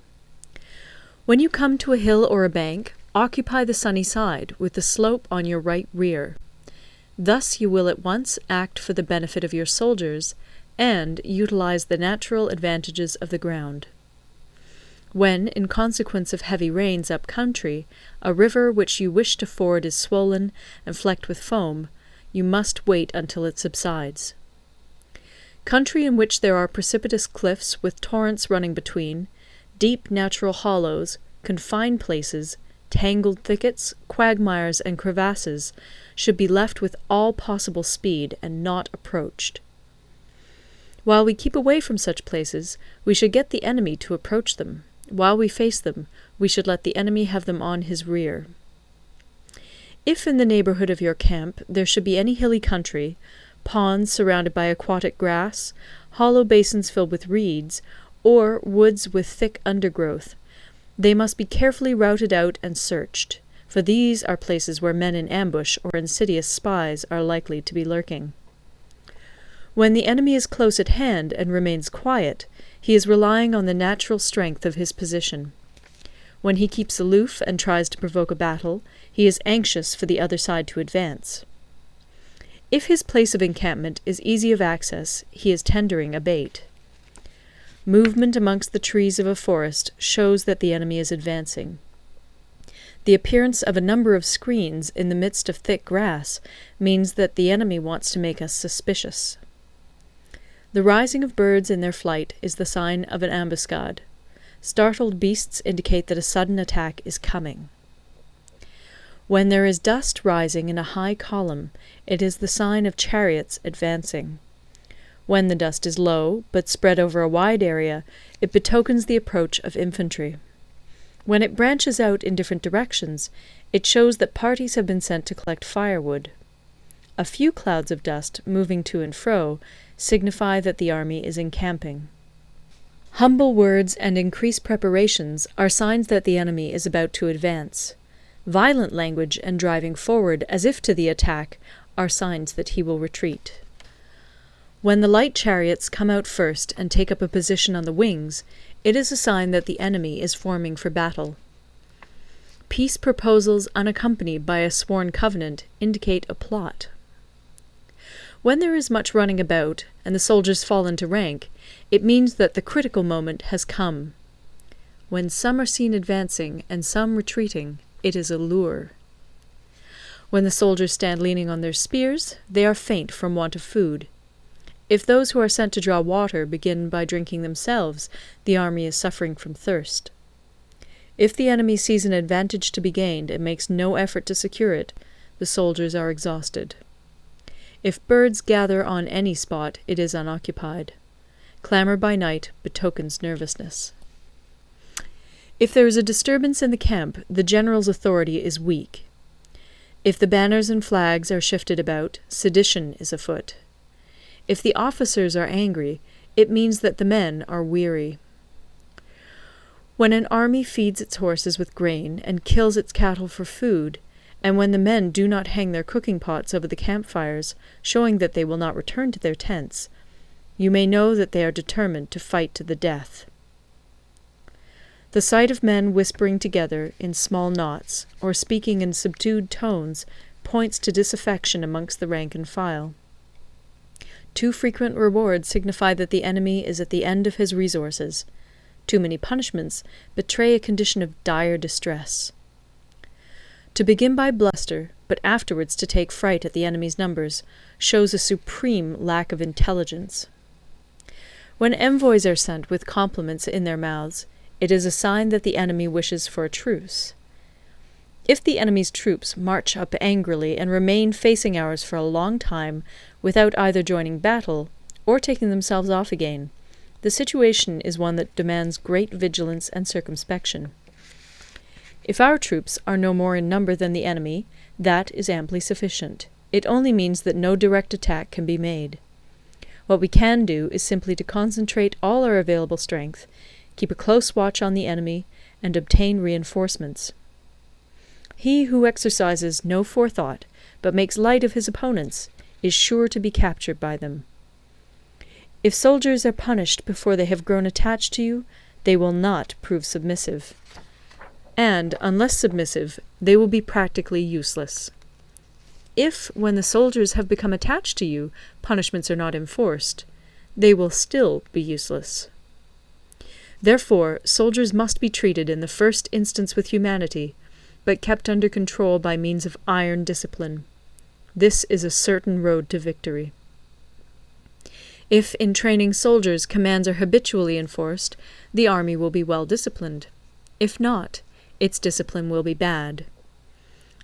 When you come to a hill or a bank, occupy the sunny side, with the slope on your right rear. Thus you will at once act for the benefit of your soldiers, and utilize the natural advantages of the ground. When, in consequence of heavy rains up country, a river which you wish to ford is swollen and flecked with foam, you must wait until it subsides. Country in which there are precipitous cliffs with torrents running between, deep natural hollows, confined places, tangled thickets, quagmires, and crevasses should be left with all possible speed and not approached. While we keep away from such places, we should get the enemy to approach them. While we face them, we should let the enemy have them on his rear. If in the neighbourhood of your camp there should be any hilly country, ponds surrounded by aquatic grass, hollow basins filled with reeds, or woods with thick undergrowth, they must be carefully routed out and searched, for these are places where men in ambush or insidious spies are likely to be lurking. When the enemy is close at hand and remains quiet, he is relying on the natural strength of his position. When he keeps aloof and tries to provoke a battle, he is anxious for the other side to advance. If his place of encampment is easy of access, he is tendering a bait. Movement amongst the trees of a forest shows that the enemy is advancing. The appearance of a number of screens in the midst of thick grass means that the enemy wants to make us suspicious. The rising of birds in their flight is the sign of an ambuscade. Startled beasts indicate that a sudden attack is coming. When there is dust rising in a high column, it is the sign of chariots advancing. When the dust is low, but spread over a wide area, it betokens the approach of infantry. When it branches out in different directions, it shows that parties have been sent to collect firewood. A few clouds of dust, moving to and fro, signify that the army is encamping. Humble words and increased preparations are signs that the enemy is about to advance. Violent language and driving forward as if to the attack are signs that he will retreat. When the light chariots come out first and take up a position on the wings, it is a sign that the enemy is forming for battle. Peace proposals unaccompanied by a sworn covenant indicate a plot. When there is much running about, and the soldiers fall into rank, it means that the critical moment has come. When some are seen advancing and some retreating, it is a lure. When the soldiers stand leaning on their spears, they are faint from want of food. If those who are sent to draw water begin by drinking themselves, the army is suffering from thirst. If the enemy sees an advantage to be gained and makes no effort to secure it, the soldiers are exhausted. If birds gather on any spot, it is unoccupied. Clamour by night betokens nervousness. If there is a disturbance in the camp, the general's authority is weak. If the banners and flags are shifted about, sedition is afoot. If the officers are angry, it means that the men are weary. When an army feeds its horses with grain and kills its cattle for food, and when the men do not hang their cooking pots over the campfires, showing that they will not return to their tents, you may know that they are determined to fight to the death. The sight of men whispering together in small knots, or speaking in subdued tones, points to disaffection amongst the rank and file. Too frequent rewards signify that the enemy is at the end of his resources. Too many punishments betray a condition of dire distress. To begin by bluster, but afterwards to take fright at the enemy's numbers, shows a supreme lack of intelligence. When envoys are sent with compliments in their mouths, it is a sign that the enemy wishes for a truce. If the enemy's troops march up angrily and remain facing ours for a long time without either joining battle or taking themselves off again, the situation is one that demands great vigilance and circumspection. If our troops are no more in number than the enemy, that is amply sufficient. It only means that no direct attack can be made. What we can do is simply to concentrate all our available strength, keep a close watch on the enemy, and obtain reinforcements. He who exercises no forethought, but makes light of his opponents, is sure to be captured by them. If soldiers are punished before they have grown attached to you, they will not prove submissive. And, unless submissive, they will be practically useless. If, when the soldiers have become attached to you, punishments are not enforced, they will still be useless. Therefore, soldiers must be treated in the first instance with humanity, but kept under control by means of iron discipline. This is a certain road to victory. If in training soldiers commands are habitually enforced, the army will be well disciplined. If not, its discipline will be bad.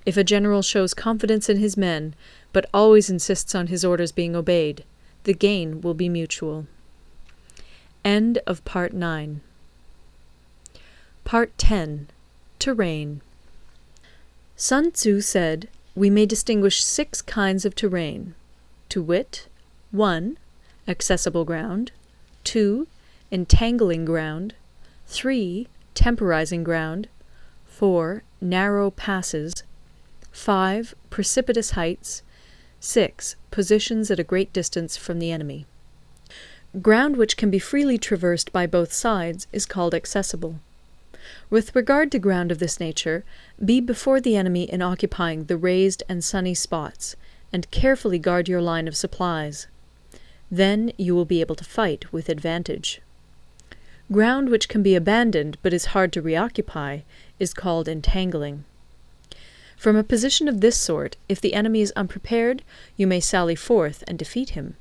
If a general shows confidence in his men, but always insists on his orders being obeyed, the gain will be mutual. End of Part 9. Part 10. Terrain. Sun Tzu said, "We may distinguish 6 kinds of terrain, to wit, 1. Accessible ground, 2. Entangling ground, 3. Temporizing ground, 4. Narrow passes, 5. Precipitous heights, 6. Positions at a great distance from the enemy." Ground which can be freely traversed by both sides is called accessible. With regard to ground of this nature, be before the enemy in occupying the raised and sunny spots, and carefully guard your line of supplies. Then you will be able to fight with advantage. Ground which can be abandoned but is hard to reoccupy is called entangling. From a position of this sort, if the enemy is unprepared, you may sally forth and defeat him.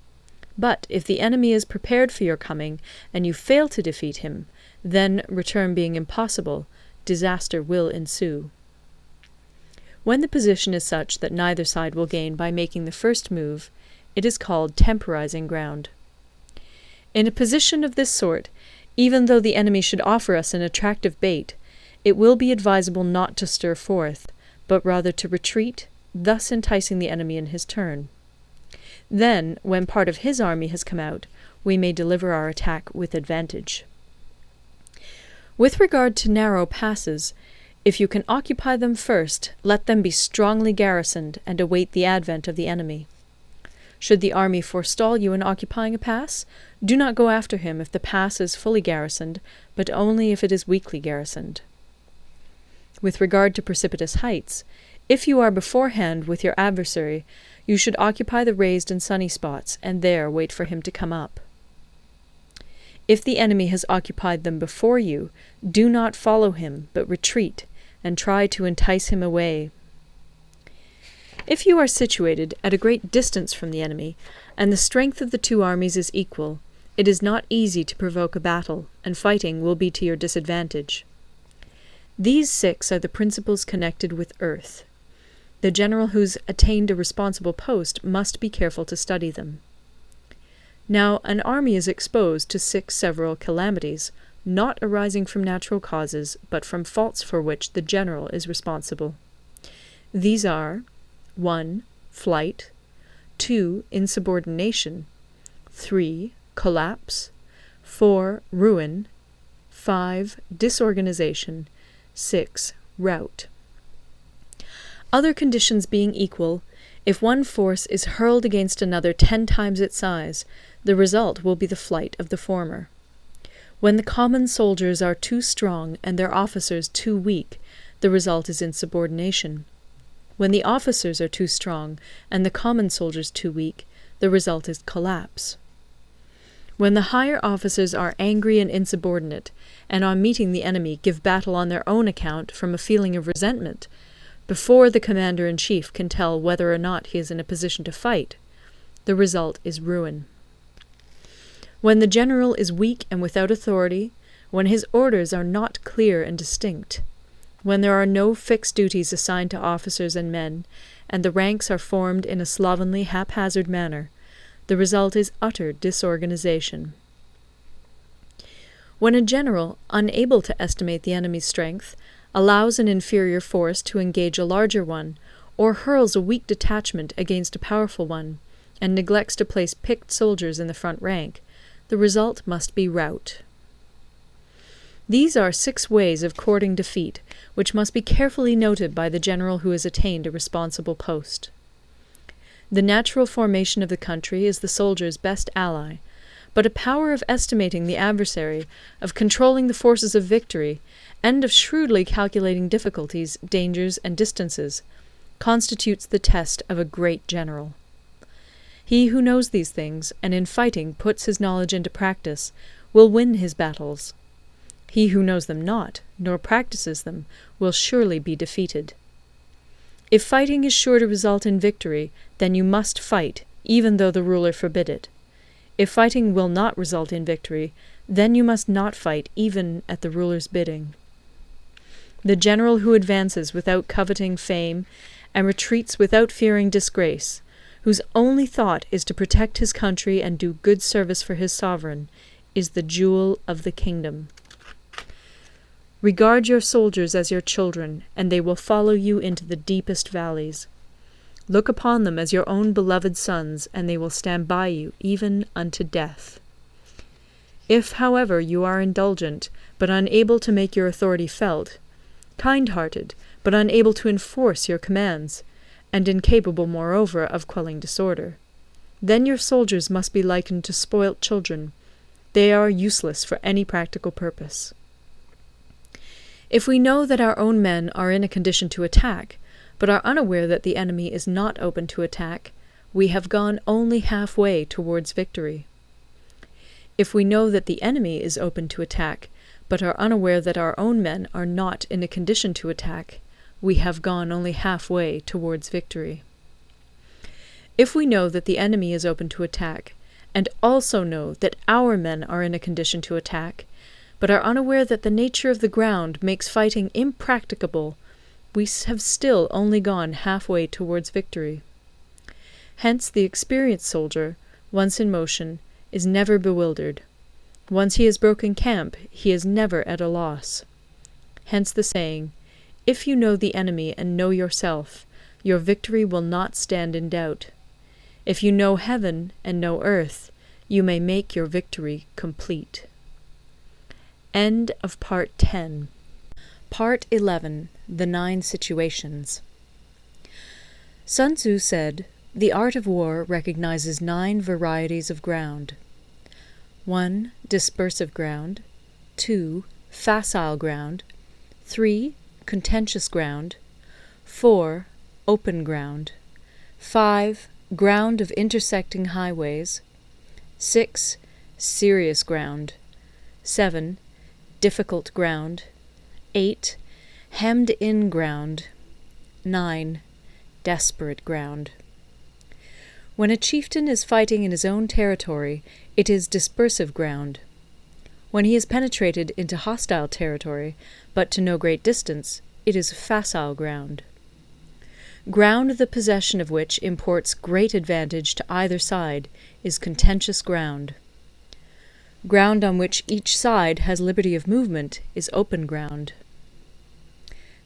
But if the enemy is prepared for your coming, and you fail to defeat him, then, return being impossible, disaster will ensue. When the position is such that neither side will gain by making the first move, it is called temporizing ground. In a position of this sort, even though the enemy should offer us an attractive bait, it will be advisable not to stir forth, but rather to retreat, thus enticing the enemy in his turn. Then, when part of his army has come out, we may deliver our attack with advantage. With regard to narrow passes, if you can occupy them first, let them be strongly garrisoned and await the advent of the enemy. Should the army forestall you in occupying a pass, do not go after him if the pass is fully garrisoned, but only if it is weakly garrisoned. With regard to precipitous heights, if you are beforehand with your adversary, you should occupy the raised and sunny spots, and there wait for him to come up. If the enemy has occupied them before you, do not follow him, but retreat, and try to entice him away. If you are situated at a great distance from the enemy, and the strength of the two armies is equal, it is not easy to provoke a battle, and fighting will be to your disadvantage. These 6 are the principles connected with earth. The general who's attained a responsible post must be careful to study them. Now, an army is exposed to 6 several calamities, not arising from natural causes, but from faults for which the general is responsible. These are 1. Flight, 2. Insubordination, 3. Collapse, 4. Ruin, 5. Disorganization, 6. Rout. Other conditions being equal, if one force is hurled against another 10 times its size, the result will be the flight of the former. When the common soldiers are too strong and their officers too weak, the result is insubordination. When the officers are too strong and the common soldiers too weak, the result is collapse. When the higher officers are angry and insubordinate, and on meeting the enemy give battle on their own account from a feeling of resentment, before the commander-in-chief can tell whether or not he is in a position to fight, the result is ruin. When the general is weak and without authority, when his orders are not clear and distinct, when there are no fixed duties assigned to officers and men, and the ranks are formed in a slovenly, haphazard manner, the result is utter disorganization. When a general, unable to estimate the enemy's strength, allows an inferior force to engage a larger one, or hurls a weak detachment against a powerful one, and neglects to place picked soldiers in the front rank, the result must be rout. These are 6 ways of courting defeat, which must be carefully noted by the general who has attained a responsible post. The natural formation of the country is the soldier's best ally, but a power of estimating the adversary, of controlling the forces of victory, and of shrewdly calculating difficulties, dangers, and distances, constitutes the test of a great general. He who knows these things, and in fighting puts his knowledge into practice, will win his battles. He who knows them not, nor practices them, will surely be defeated. If fighting is sure to result in victory, then you must fight, even though the ruler forbid it. If fighting will not result in victory, then you must not fight even at the ruler's bidding. The general who advances without coveting fame, and retreats without fearing disgrace, whose only thought is to protect his country and do good service for his sovereign, is the jewel of the kingdom. Regard your soldiers as your children, and they will follow you into the deepest valleys. Look upon them as your own beloved sons, and they will stand by you even unto death. If, however, you are indulgent, but unable to make your authority felt, kind-hearted, but unable to enforce your commands, and incapable, moreover, of quelling disorder, then your soldiers must be likened to spoilt children. They are useless for any practical purpose. If we know that our own men are in a condition to attack, but are unaware that the enemy is not open to attack, we have gone only half-way towards victory. If we know that the enemy is open to attack, but are unaware that our own men are not in a condition to attack, we have gone only half-way towards victory. If we know that the enemy is open to attack, and also know that our men are in a condition to attack, but are unaware that the nature of the ground makes fighting impracticable, we have still only gone half-way towards victory. Hence the experienced soldier, once in motion, is never bewildered. Once he has broken camp, he is never at a loss. Hence the saying, "If you know the enemy and know yourself, your victory will not stand in doubt. If you know heaven and know earth, you may make your victory complete." End of Part 10. Part 11. The 9 Situations. Sun Tzu said, "The art of war recognizes 9 varieties of ground. 1. Dispersive ground. 2. Facile ground. 3. Contentious ground. 4. Open ground. 5. Ground of intersecting highways. 6. Serious ground. 7. Difficult ground. 8. Hemmed-in ground. 9. Desperate ground. When a chieftain is fighting in his own territory, it is dispersive ground. When he has penetrated into hostile territory, but to no great distance, it is facile ground. Ground the possession of which imports great advantage to either side is contentious ground. Ground on which each side has liberty of movement is open ground.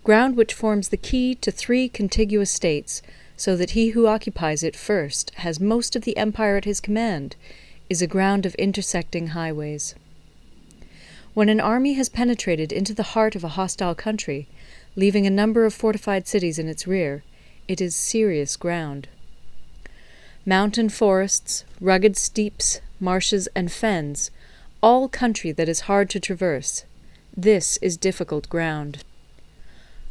Ground which forms the key to 3 contiguous states, so that he who occupies it first has most of the empire at his command, is a ground of intersecting highways. When an army has penetrated into the heart of a hostile country, leaving a number of fortified cities in its rear, it is serious ground. Mountain forests, rugged steeps, marshes, and fens all country that is hard to traverse. This is difficult ground.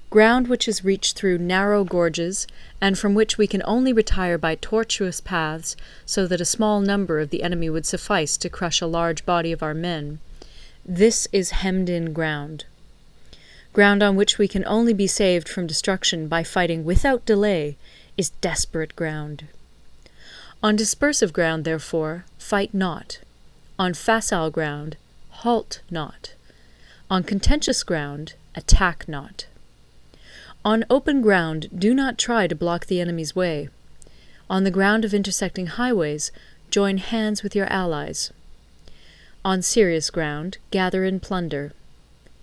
Ground which is reached through narrow gorges, and from which we can only retire by tortuous paths, so that a small number of the enemy would suffice to crush a large body of our men. This is hemmed-in ground. Ground on which we can only be saved from destruction by fighting without delay is desperate ground. On dispersive ground, therefore, fight not. On facile ground, halt not. On contentious ground, attack not. On open ground, do not try to block the enemy's way. On the ground of intersecting highways, join hands with your allies. On serious ground, gather in plunder.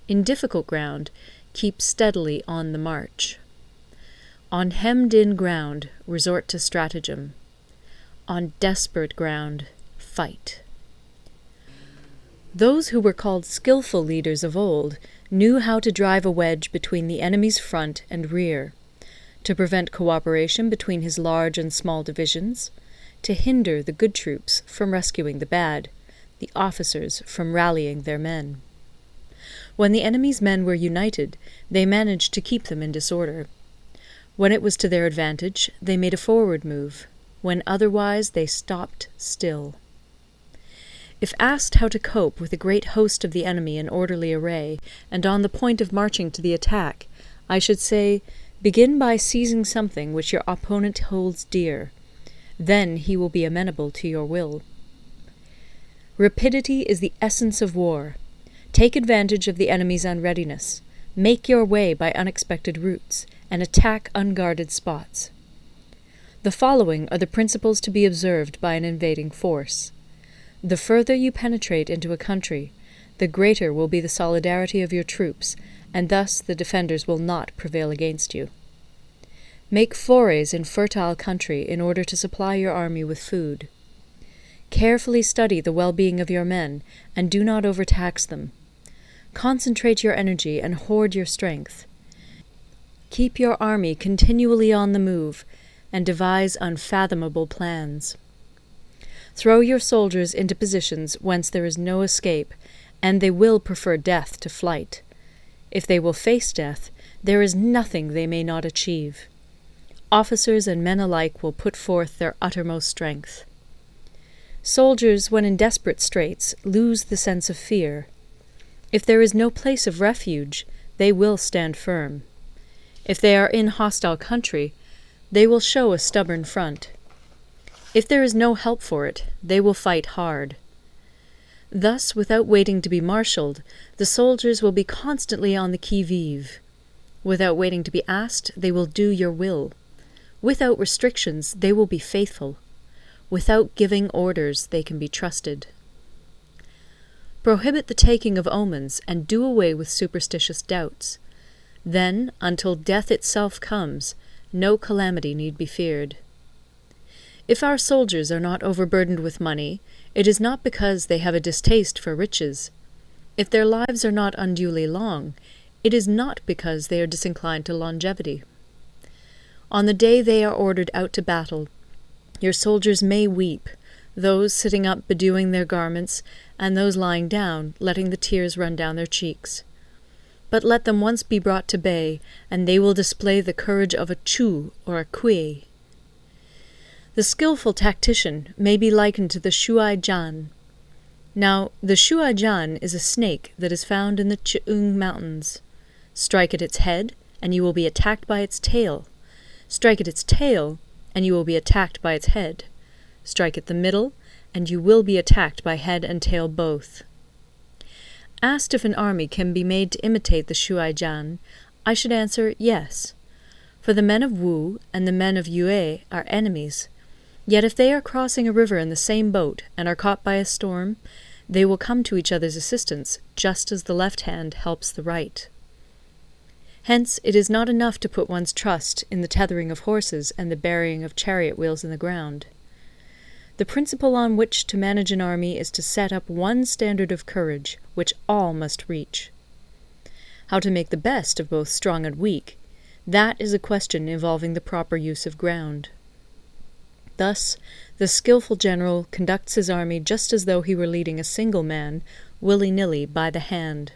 In difficult ground, keep steadily on the march. On hemmed-in ground, resort to stratagem. On desperate ground, fight. Those who were called skilful leaders of old knew how to drive a wedge between the enemy's front and rear, to prevent cooperation between his large and small divisions, to hinder the good troops from rescuing the bad, the officers from rallying their men. When the enemy's men were united, they managed to keep them in disorder. When it was to their advantage, they made a forward move. When otherwise, they stopped still. If asked how to cope with a great host of the enemy in orderly array, and on the point of marching to the attack, I should say, begin by seizing something which your opponent holds dear. Then he will be amenable to your will. Rapidity is the essence of war. Take advantage of the enemy's unreadiness. Make your way by unexpected routes, and attack unguarded spots. The following are the principles to be observed by an invading force. The further you penetrate into a country, the greater will be the solidarity of your troops, and thus the defenders will not prevail against you. Make forays in fertile country in order to supply your army with food. Carefully study the well-being of your men, and do not overtax them. Concentrate your energy and hoard your strength. Keep your army continually on the move, and devise unfathomable plans. Throw your soldiers into positions whence there is no escape, and they will prefer death to flight. If they will face death, there is nothing they may not achieve. Officers and men alike will put forth their uttermost strength. Soldiers, when in desperate straits, lose the sense of fear. If there is no place of refuge, they will stand firm. If they are in hostile country, they will show a stubborn front. If there is no help for it, they will fight hard. Thus, without waiting to be marshalled, the soldiers will be constantly on the qui-vive. Without waiting to be asked, they will do your will. Without restrictions, they will be faithful. Without giving orders, they can be trusted. Prohibit the taking of omens, and do away with superstitious doubts. Then, until death itself comes, no calamity need be feared. If our soldiers are not overburdened with money, it is not because they have a distaste for riches. If their lives are not unduly long, it is not because they are disinclined to longevity. On the day they are ordered out to battle, your soldiers may weep, those sitting up bedewing their garments, and those lying down, letting the tears run down their cheeks. But let them once be brought to bay, and they will display the courage of a Chu or a Kui. The skilful tactician may be likened to the Shuai-jan. Now, the Shuai-jan is a snake that is found in the Ch'ung Mountains. Strike at its head, and you will be attacked by its tail. Strike at its tail, and you will be attacked by its head. Strike at the middle, and you will be attacked by head and tail both. Asked if an army can be made to imitate the Shuai-jan, I should answer yes. For the men of Wu and the men of Yue are enemies. Yet if they are crossing a river in the same boat and are caught by a storm, they will come to each other's assistance, just as the left hand helps the right. Hence it is not enough to put one's trust in the tethering of horses and the burying of chariot wheels in the ground. The principle on which to manage an army is to set up one standard of courage, which all must reach. How to make the best of both strong and weak, that is a question involving the proper use of ground. Thus, the skilful general conducts his army just as though he were leading a single man, willy-nilly, by the hand.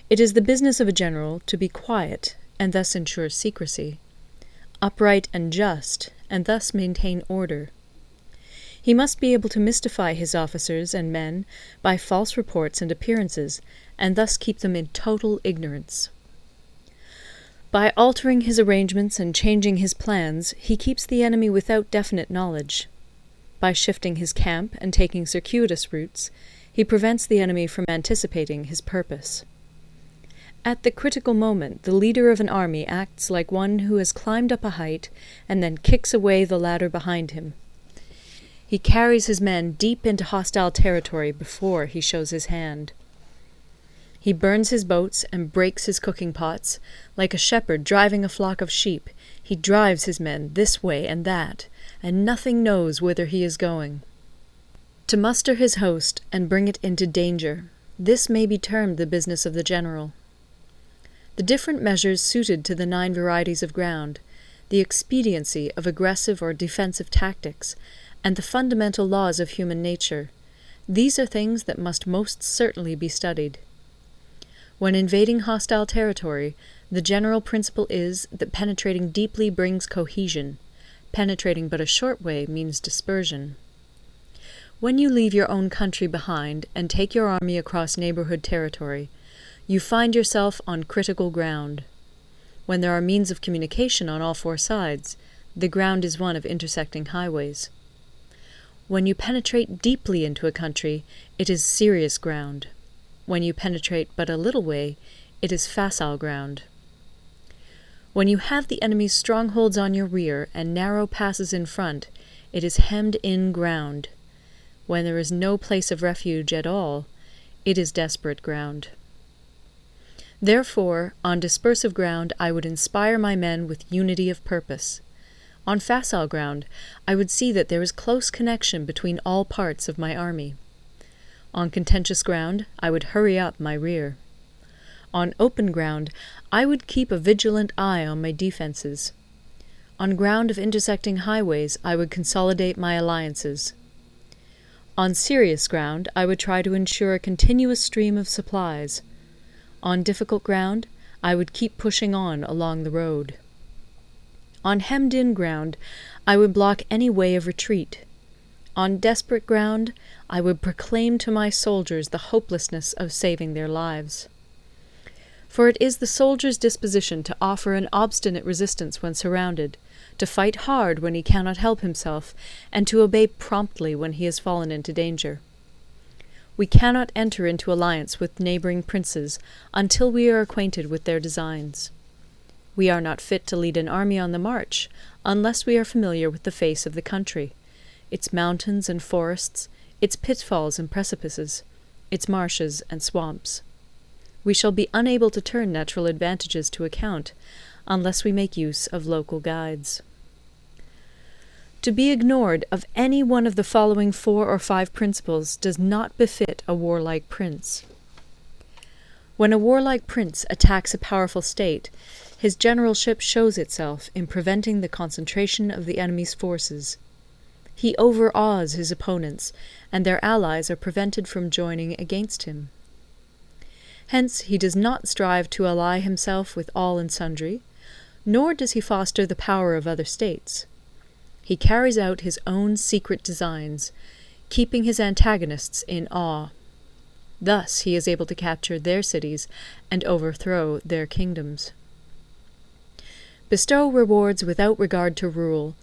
It is the business of a general to be quiet, and thus ensure secrecy, upright and just, and thus maintain order. He must be able to mystify his officers and men by false reports and appearances, and thus keep them in total ignorance. By altering his arrangements and changing his plans, he keeps the enemy without definite knowledge. By shifting his camp and taking circuitous routes, he prevents the enemy from anticipating his purpose. At the critical moment, the leader of an army acts like one who has climbed up a height and then kicks away the ladder behind him. He carries his men deep into hostile territory before he shows his hand. He burns his boats and breaks his cooking pots. Like a shepherd driving a flock of sheep, he drives his men this way and that, and nothing knows whither he is going. To muster his host and bring it into danger, this may be termed the business of the general. The different measures suited to the 9 varieties of ground, the expediency of aggressive or defensive tactics, and the fundamental laws of human nature, these are things that must most certainly be studied. When invading hostile territory, the general principle is that penetrating deeply brings cohesion. Penetrating but a short way means dispersion. When you leave your own country behind and take your army across neighborhood territory, you find yourself on critical ground. When there are means of communication on all 4 sides, the ground is one of intersecting highways. When you penetrate deeply into a country, it is serious ground. When you penetrate but a little way, it is facile ground. When you have the enemy's strongholds on your rear and narrow passes in front, it is hemmed-in ground. When there is no place of refuge at all, it is desperate ground. Therefore, on dispersive ground I would inspire my men with unity of purpose. On facile ground, I would see that there is close connection between all parts of my army. On contentious ground, I would hurry up my rear. On open ground, I would keep a vigilant eye on my defences. On ground of intersecting highways, I would consolidate my alliances. On serious ground, I would try to ensure a continuous stream of supplies. On difficult ground, I would keep pushing on along the road. On hemmed-in ground, I would block any way of retreat. On desperate ground, I would proclaim to my soldiers the hopelessness of saving their lives. For it is the soldier's disposition to offer an obstinate resistance when surrounded, to fight hard when he cannot help himself, and to obey promptly when he has fallen into danger. We cannot enter into alliance with neighbouring princes until we are acquainted with their designs. We are not fit to lead an army on the march unless we are familiar with the face of the country, its mountains and forests, its pitfalls and precipices, its marshes and swamps. We shall be unable to turn natural advantages to account unless we make use of local guides. To be ignored of any one of the following 4 or 5 principles does not befit a warlike prince. When a warlike prince attacks a powerful state, his generalship shows itself in preventing the concentration of the enemy's forces. He overawes his opponents, and their allies are prevented from joining against him. Hence he does not strive to ally himself with all and sundry, nor does he foster the power of other states. He carries out his own secret designs, keeping his antagonists in awe. Thus he is able to capture their cities and overthrow their kingdoms. Bestow rewards without regard to rule,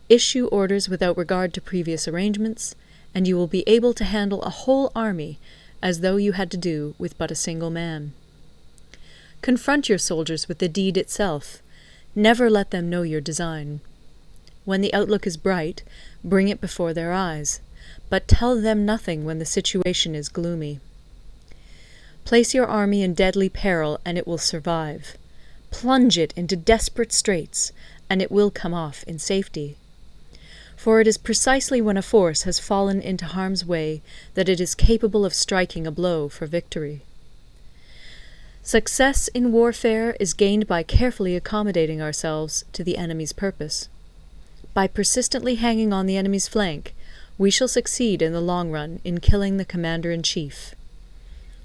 issue orders without regard to previous arrangements, and you will be able to handle a whole army as though you had to do with but a single man. Confront your soldiers with the deed itself. Never let them know your design. When the outlook is bright, bring it before their eyes, but tell them nothing when the situation is gloomy. Place your army in deadly peril, and it will survive. Plunge it into desperate straits, and it will come off in safety. For it is precisely when a force has fallen into harm's way that it is capable of striking a blow for victory. Success in warfare is gained by carefully accommodating ourselves to the enemy's purpose. by persistently hanging on the enemy's flank, we shall succeed in the long run in killing the commander-in-chief.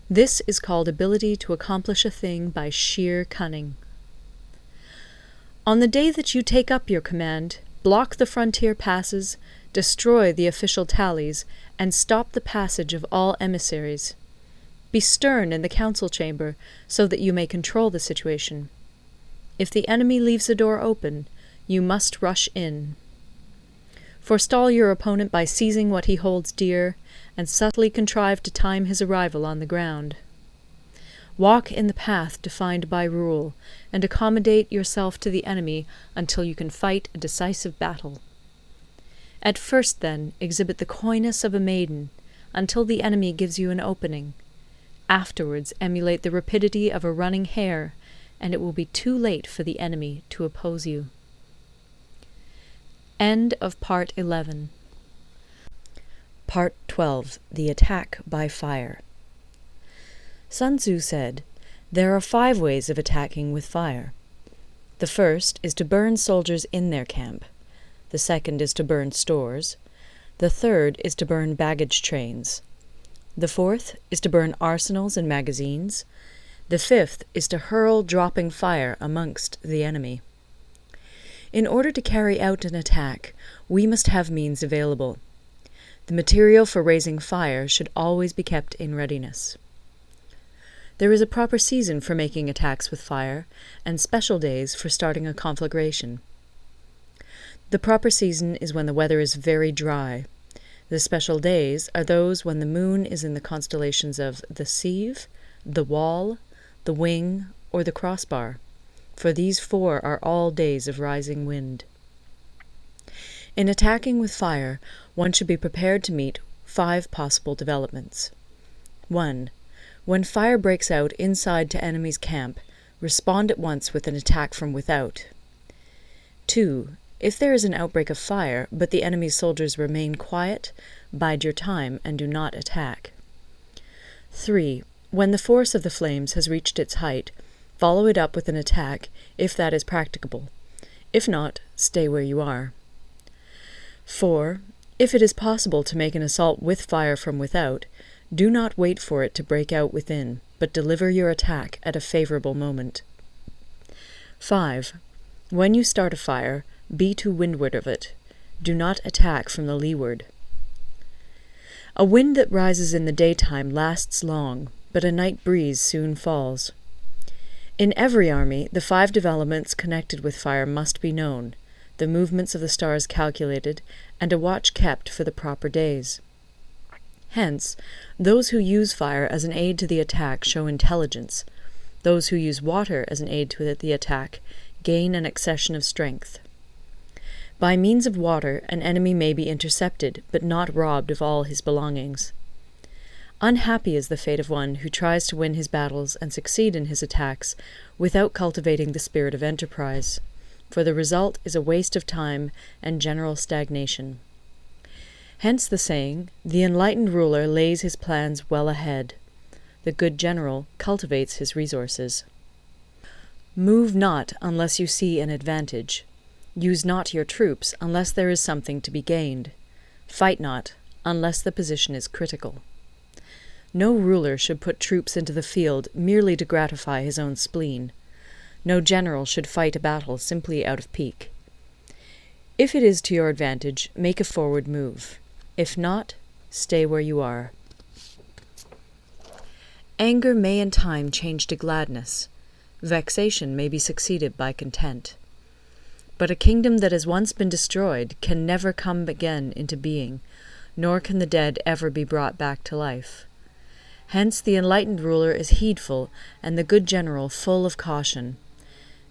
This is called ability to accomplish a thing by sheer cunning. On the day that you take up your command, block the frontier passes, destroy the official tallies, and stop the passage of all emissaries. Be stern in the council chamber so that you may control the situation. If the enemy leaves the door open, you must rush in. Forestall your opponent by seizing what he holds dear, and subtly contrive to time his arrival on the ground. Walk in the path defined by rule, and accommodate yourself to the enemy until you can fight a decisive battle. At first, then, exhibit the coyness of a maiden, until the enemy gives you an opening. Afterwards, emulate the rapidity of a running hare, and it will be too late for the enemy to oppose you. End of Part 11. Part 12. The Attack by Fire. Sun Tzu said, "There are 5 ways of attacking with fire. The first is to burn soldiers in their camp. The second is to burn stores. The third is to burn baggage trains. The fourth is to burn arsenals and magazines. The fifth is to hurl dropping fire amongst the enemy." In order to carry out an attack, we must have means available. The material for raising fire should always be kept in readiness. There is a proper season for making attacks with fire, and special days for starting a conflagration. The proper season is when the weather is very dry. The special days are those when the moon is in the constellations of the Sieve, the Wall, the Wing, or the Crossbar, for these 4 are all days of rising wind. In attacking with fire, one should be prepared to meet 5 possible developments. 1. When fire breaks out inside to enemy's camp, respond at once with an attack from without. 2. If there is an outbreak of fire, but the enemy's soldiers remain quiet, bide your time and do not attack. 3. When the force of the flames has reached its height, follow it up with an attack, if that is practicable. If not, stay where you are. 4. If it is possible to make an assault with fire from without, do not wait for it to break out within, but deliver your attack at a favorable moment. 5. When you start a fire, be to windward of it. Do not attack from the leeward. A wind that rises in the daytime lasts long, but a night breeze soon falls. In every army, the 5 developments connected with fire must be known, the movements of the stars calculated, and a watch kept for the proper days. Hence, those who use fire as an aid to the attack show intelligence. Those who use water as an aid to the attack gain an accession of strength. By means of water, an enemy may be intercepted, but not robbed of all his belongings. Unhappy is the fate of one who tries to win his battles and succeed in his attacks without cultivating the spirit of enterprise, for the result is a waste of time and general stagnation. Hence the saying, "The enlightened ruler lays his plans well ahead. The good general cultivates his resources." Move not unless you see an advantage. Use not your troops unless there is something to be gained. Fight not unless the position is critical. No ruler should put troops into the field merely to gratify his own spleen. No general should fight a battle simply out of pique. If it is to your advantage, make a forward move. If not, stay where you are. Anger may in time change to gladness. Vexation may be succeeded by content. But a kingdom that has once been destroyed can never come again into being, nor can the dead ever be brought back to life. Hence the enlightened ruler is heedful, and the good general full of caution.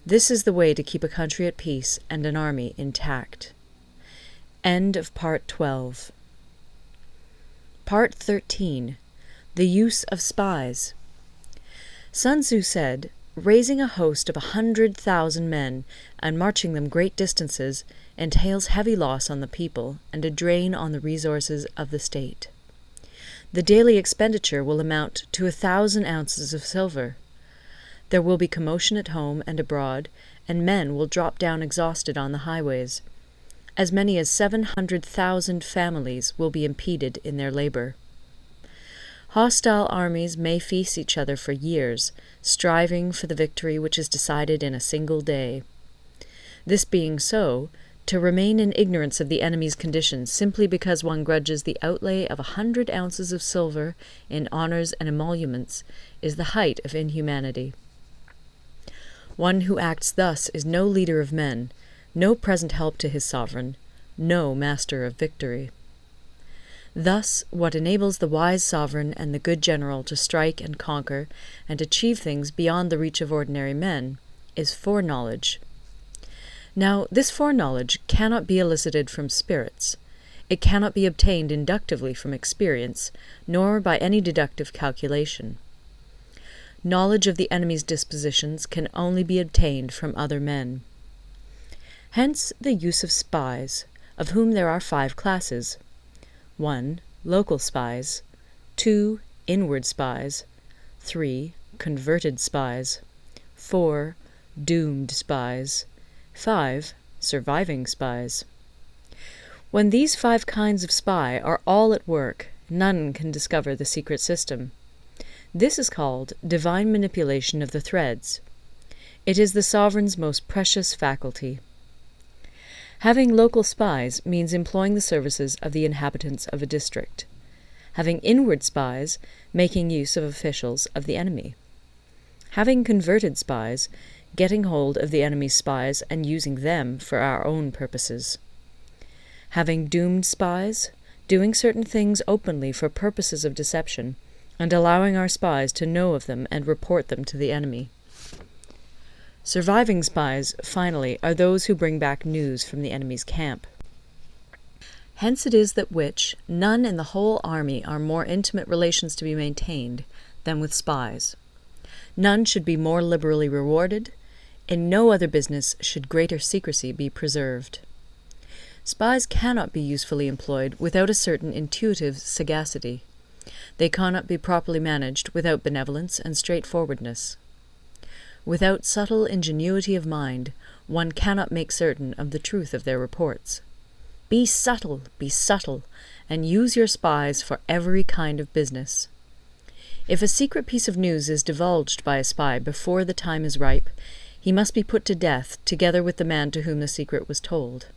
This is the way to keep a country at peace and an army intact. End of Part 12. Part 13. The Use of Spies. Sun Tzu said, "Raising a host of 100,000 men and marching them great distances entails heavy loss on the people and a drain on the resources of the state. The daily expenditure will amount to 1,000 ounces of silver. There will be commotion at home and abroad, and men will drop down exhausted on the highways. as many as 700,000 families will be impeded in their labor. Hostile armies may face each other for years, striving for the victory which is decided in a single day. This being so, to remain in ignorance of the enemy's conditions simply because one grudges the outlay of 100 ounces of silver in honours and emoluments is the height of inhumanity. One who acts thus is no leader of men, no present help to his sovereign, no master of victory. Thus, what enables the wise sovereign and the good general to strike and conquer and achieve things beyond the reach of ordinary men is foreknowledge. Now, this foreknowledge cannot be elicited from spirits. It cannot be obtained inductively from experience, nor by any deductive calculation. Knowledge of the enemy's dispositions can only be obtained from other men. Hence the use of spies, of whom there are 5 classes. 1. Local spies. 2. Inward spies. 3. Converted spies. 4. Doomed spies. 5. Surviving spies. When these 5 kinds of spy are all at work, none can discover the secret system. This is called divine manipulation of the threads. It is the sovereign's most precious faculty. Having local spies means employing the services of the inhabitants of a district. Having inward spies, making use of officials of the enemy. Having converted spies, getting hold of the enemy's spies and using them for our own purposes. Having doomed spies, doing certain things openly for purposes of deception, and allowing our spies to know of them and report them to the enemy. Surviving spies, finally, are those who bring back news from the enemy's camp. Hence it is that none in the whole army are more intimate relations to be maintained than with spies. None should be more liberally rewarded. In no other business should greater secrecy be preserved. Spies cannot be usefully employed without a certain intuitive sagacity. They cannot be properly managed without benevolence and straightforwardness. Without subtle ingenuity of mind, one cannot make certain of the truth of their reports. Be subtle, and use your spies for every kind of business. If a secret piece of news is divulged by a spy before the time is ripe, he must be put to death together with the man to whom the secret was told.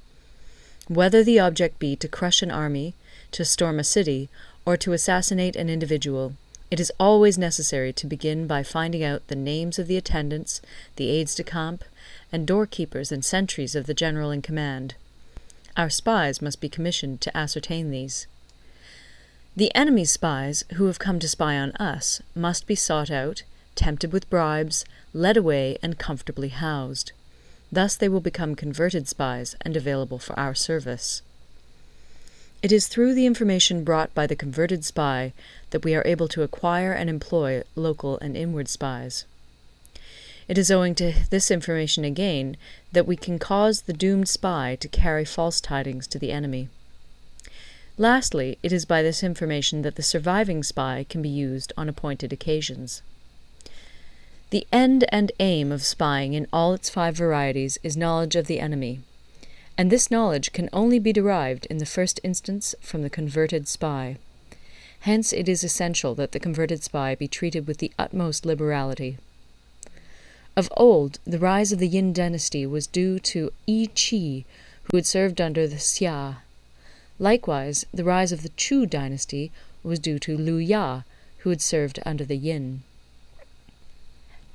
Whether the object be to crush an army, to storm a city, or to assassinate an individual, it is always necessary to begin by finding out the names of the attendants, the aides-de-camp, and doorkeepers and sentries of the general in command. Our spies must be commissioned to ascertain these. The enemy's spies, who have come to spy on us, must be sought out, tempted with bribes, led away, and comfortably housed. Thus they will become converted spies and available for our service. It is through the information brought by the converted spy that we are able to acquire and employ local and inward spies. It is owing to this information again that we can cause the doomed spy to carry false tidings to the enemy. Lastly, it is by this information that the surviving spy can be used on appointed occasions. The end and aim of spying in all its 5 varieties is knowledge of the enemy, and this knowledge can only be derived in the first instance from the converted spy. Hence it is essential that the converted spy be treated with the utmost liberality. Of old, the rise of the Yin dynasty was due to Yi Qi, who had served under the Xia. Likewise, the rise of the Chu dynasty was due to Liu Ya, who had served under the Yin.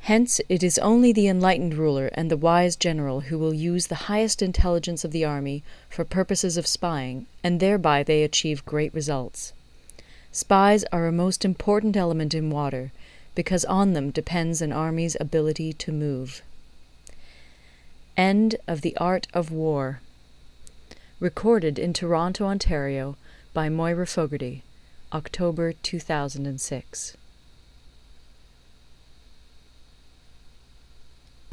Hence it is only the enlightened ruler and the wise general who will use the highest intelligence of the army for purposes of spying, and thereby they achieve great results. Spies are a most important element in water, because on them depends an army's ability to move. End of The Art of War. Recorded in Toronto, Ontario by Moira Fogarty, October 2006.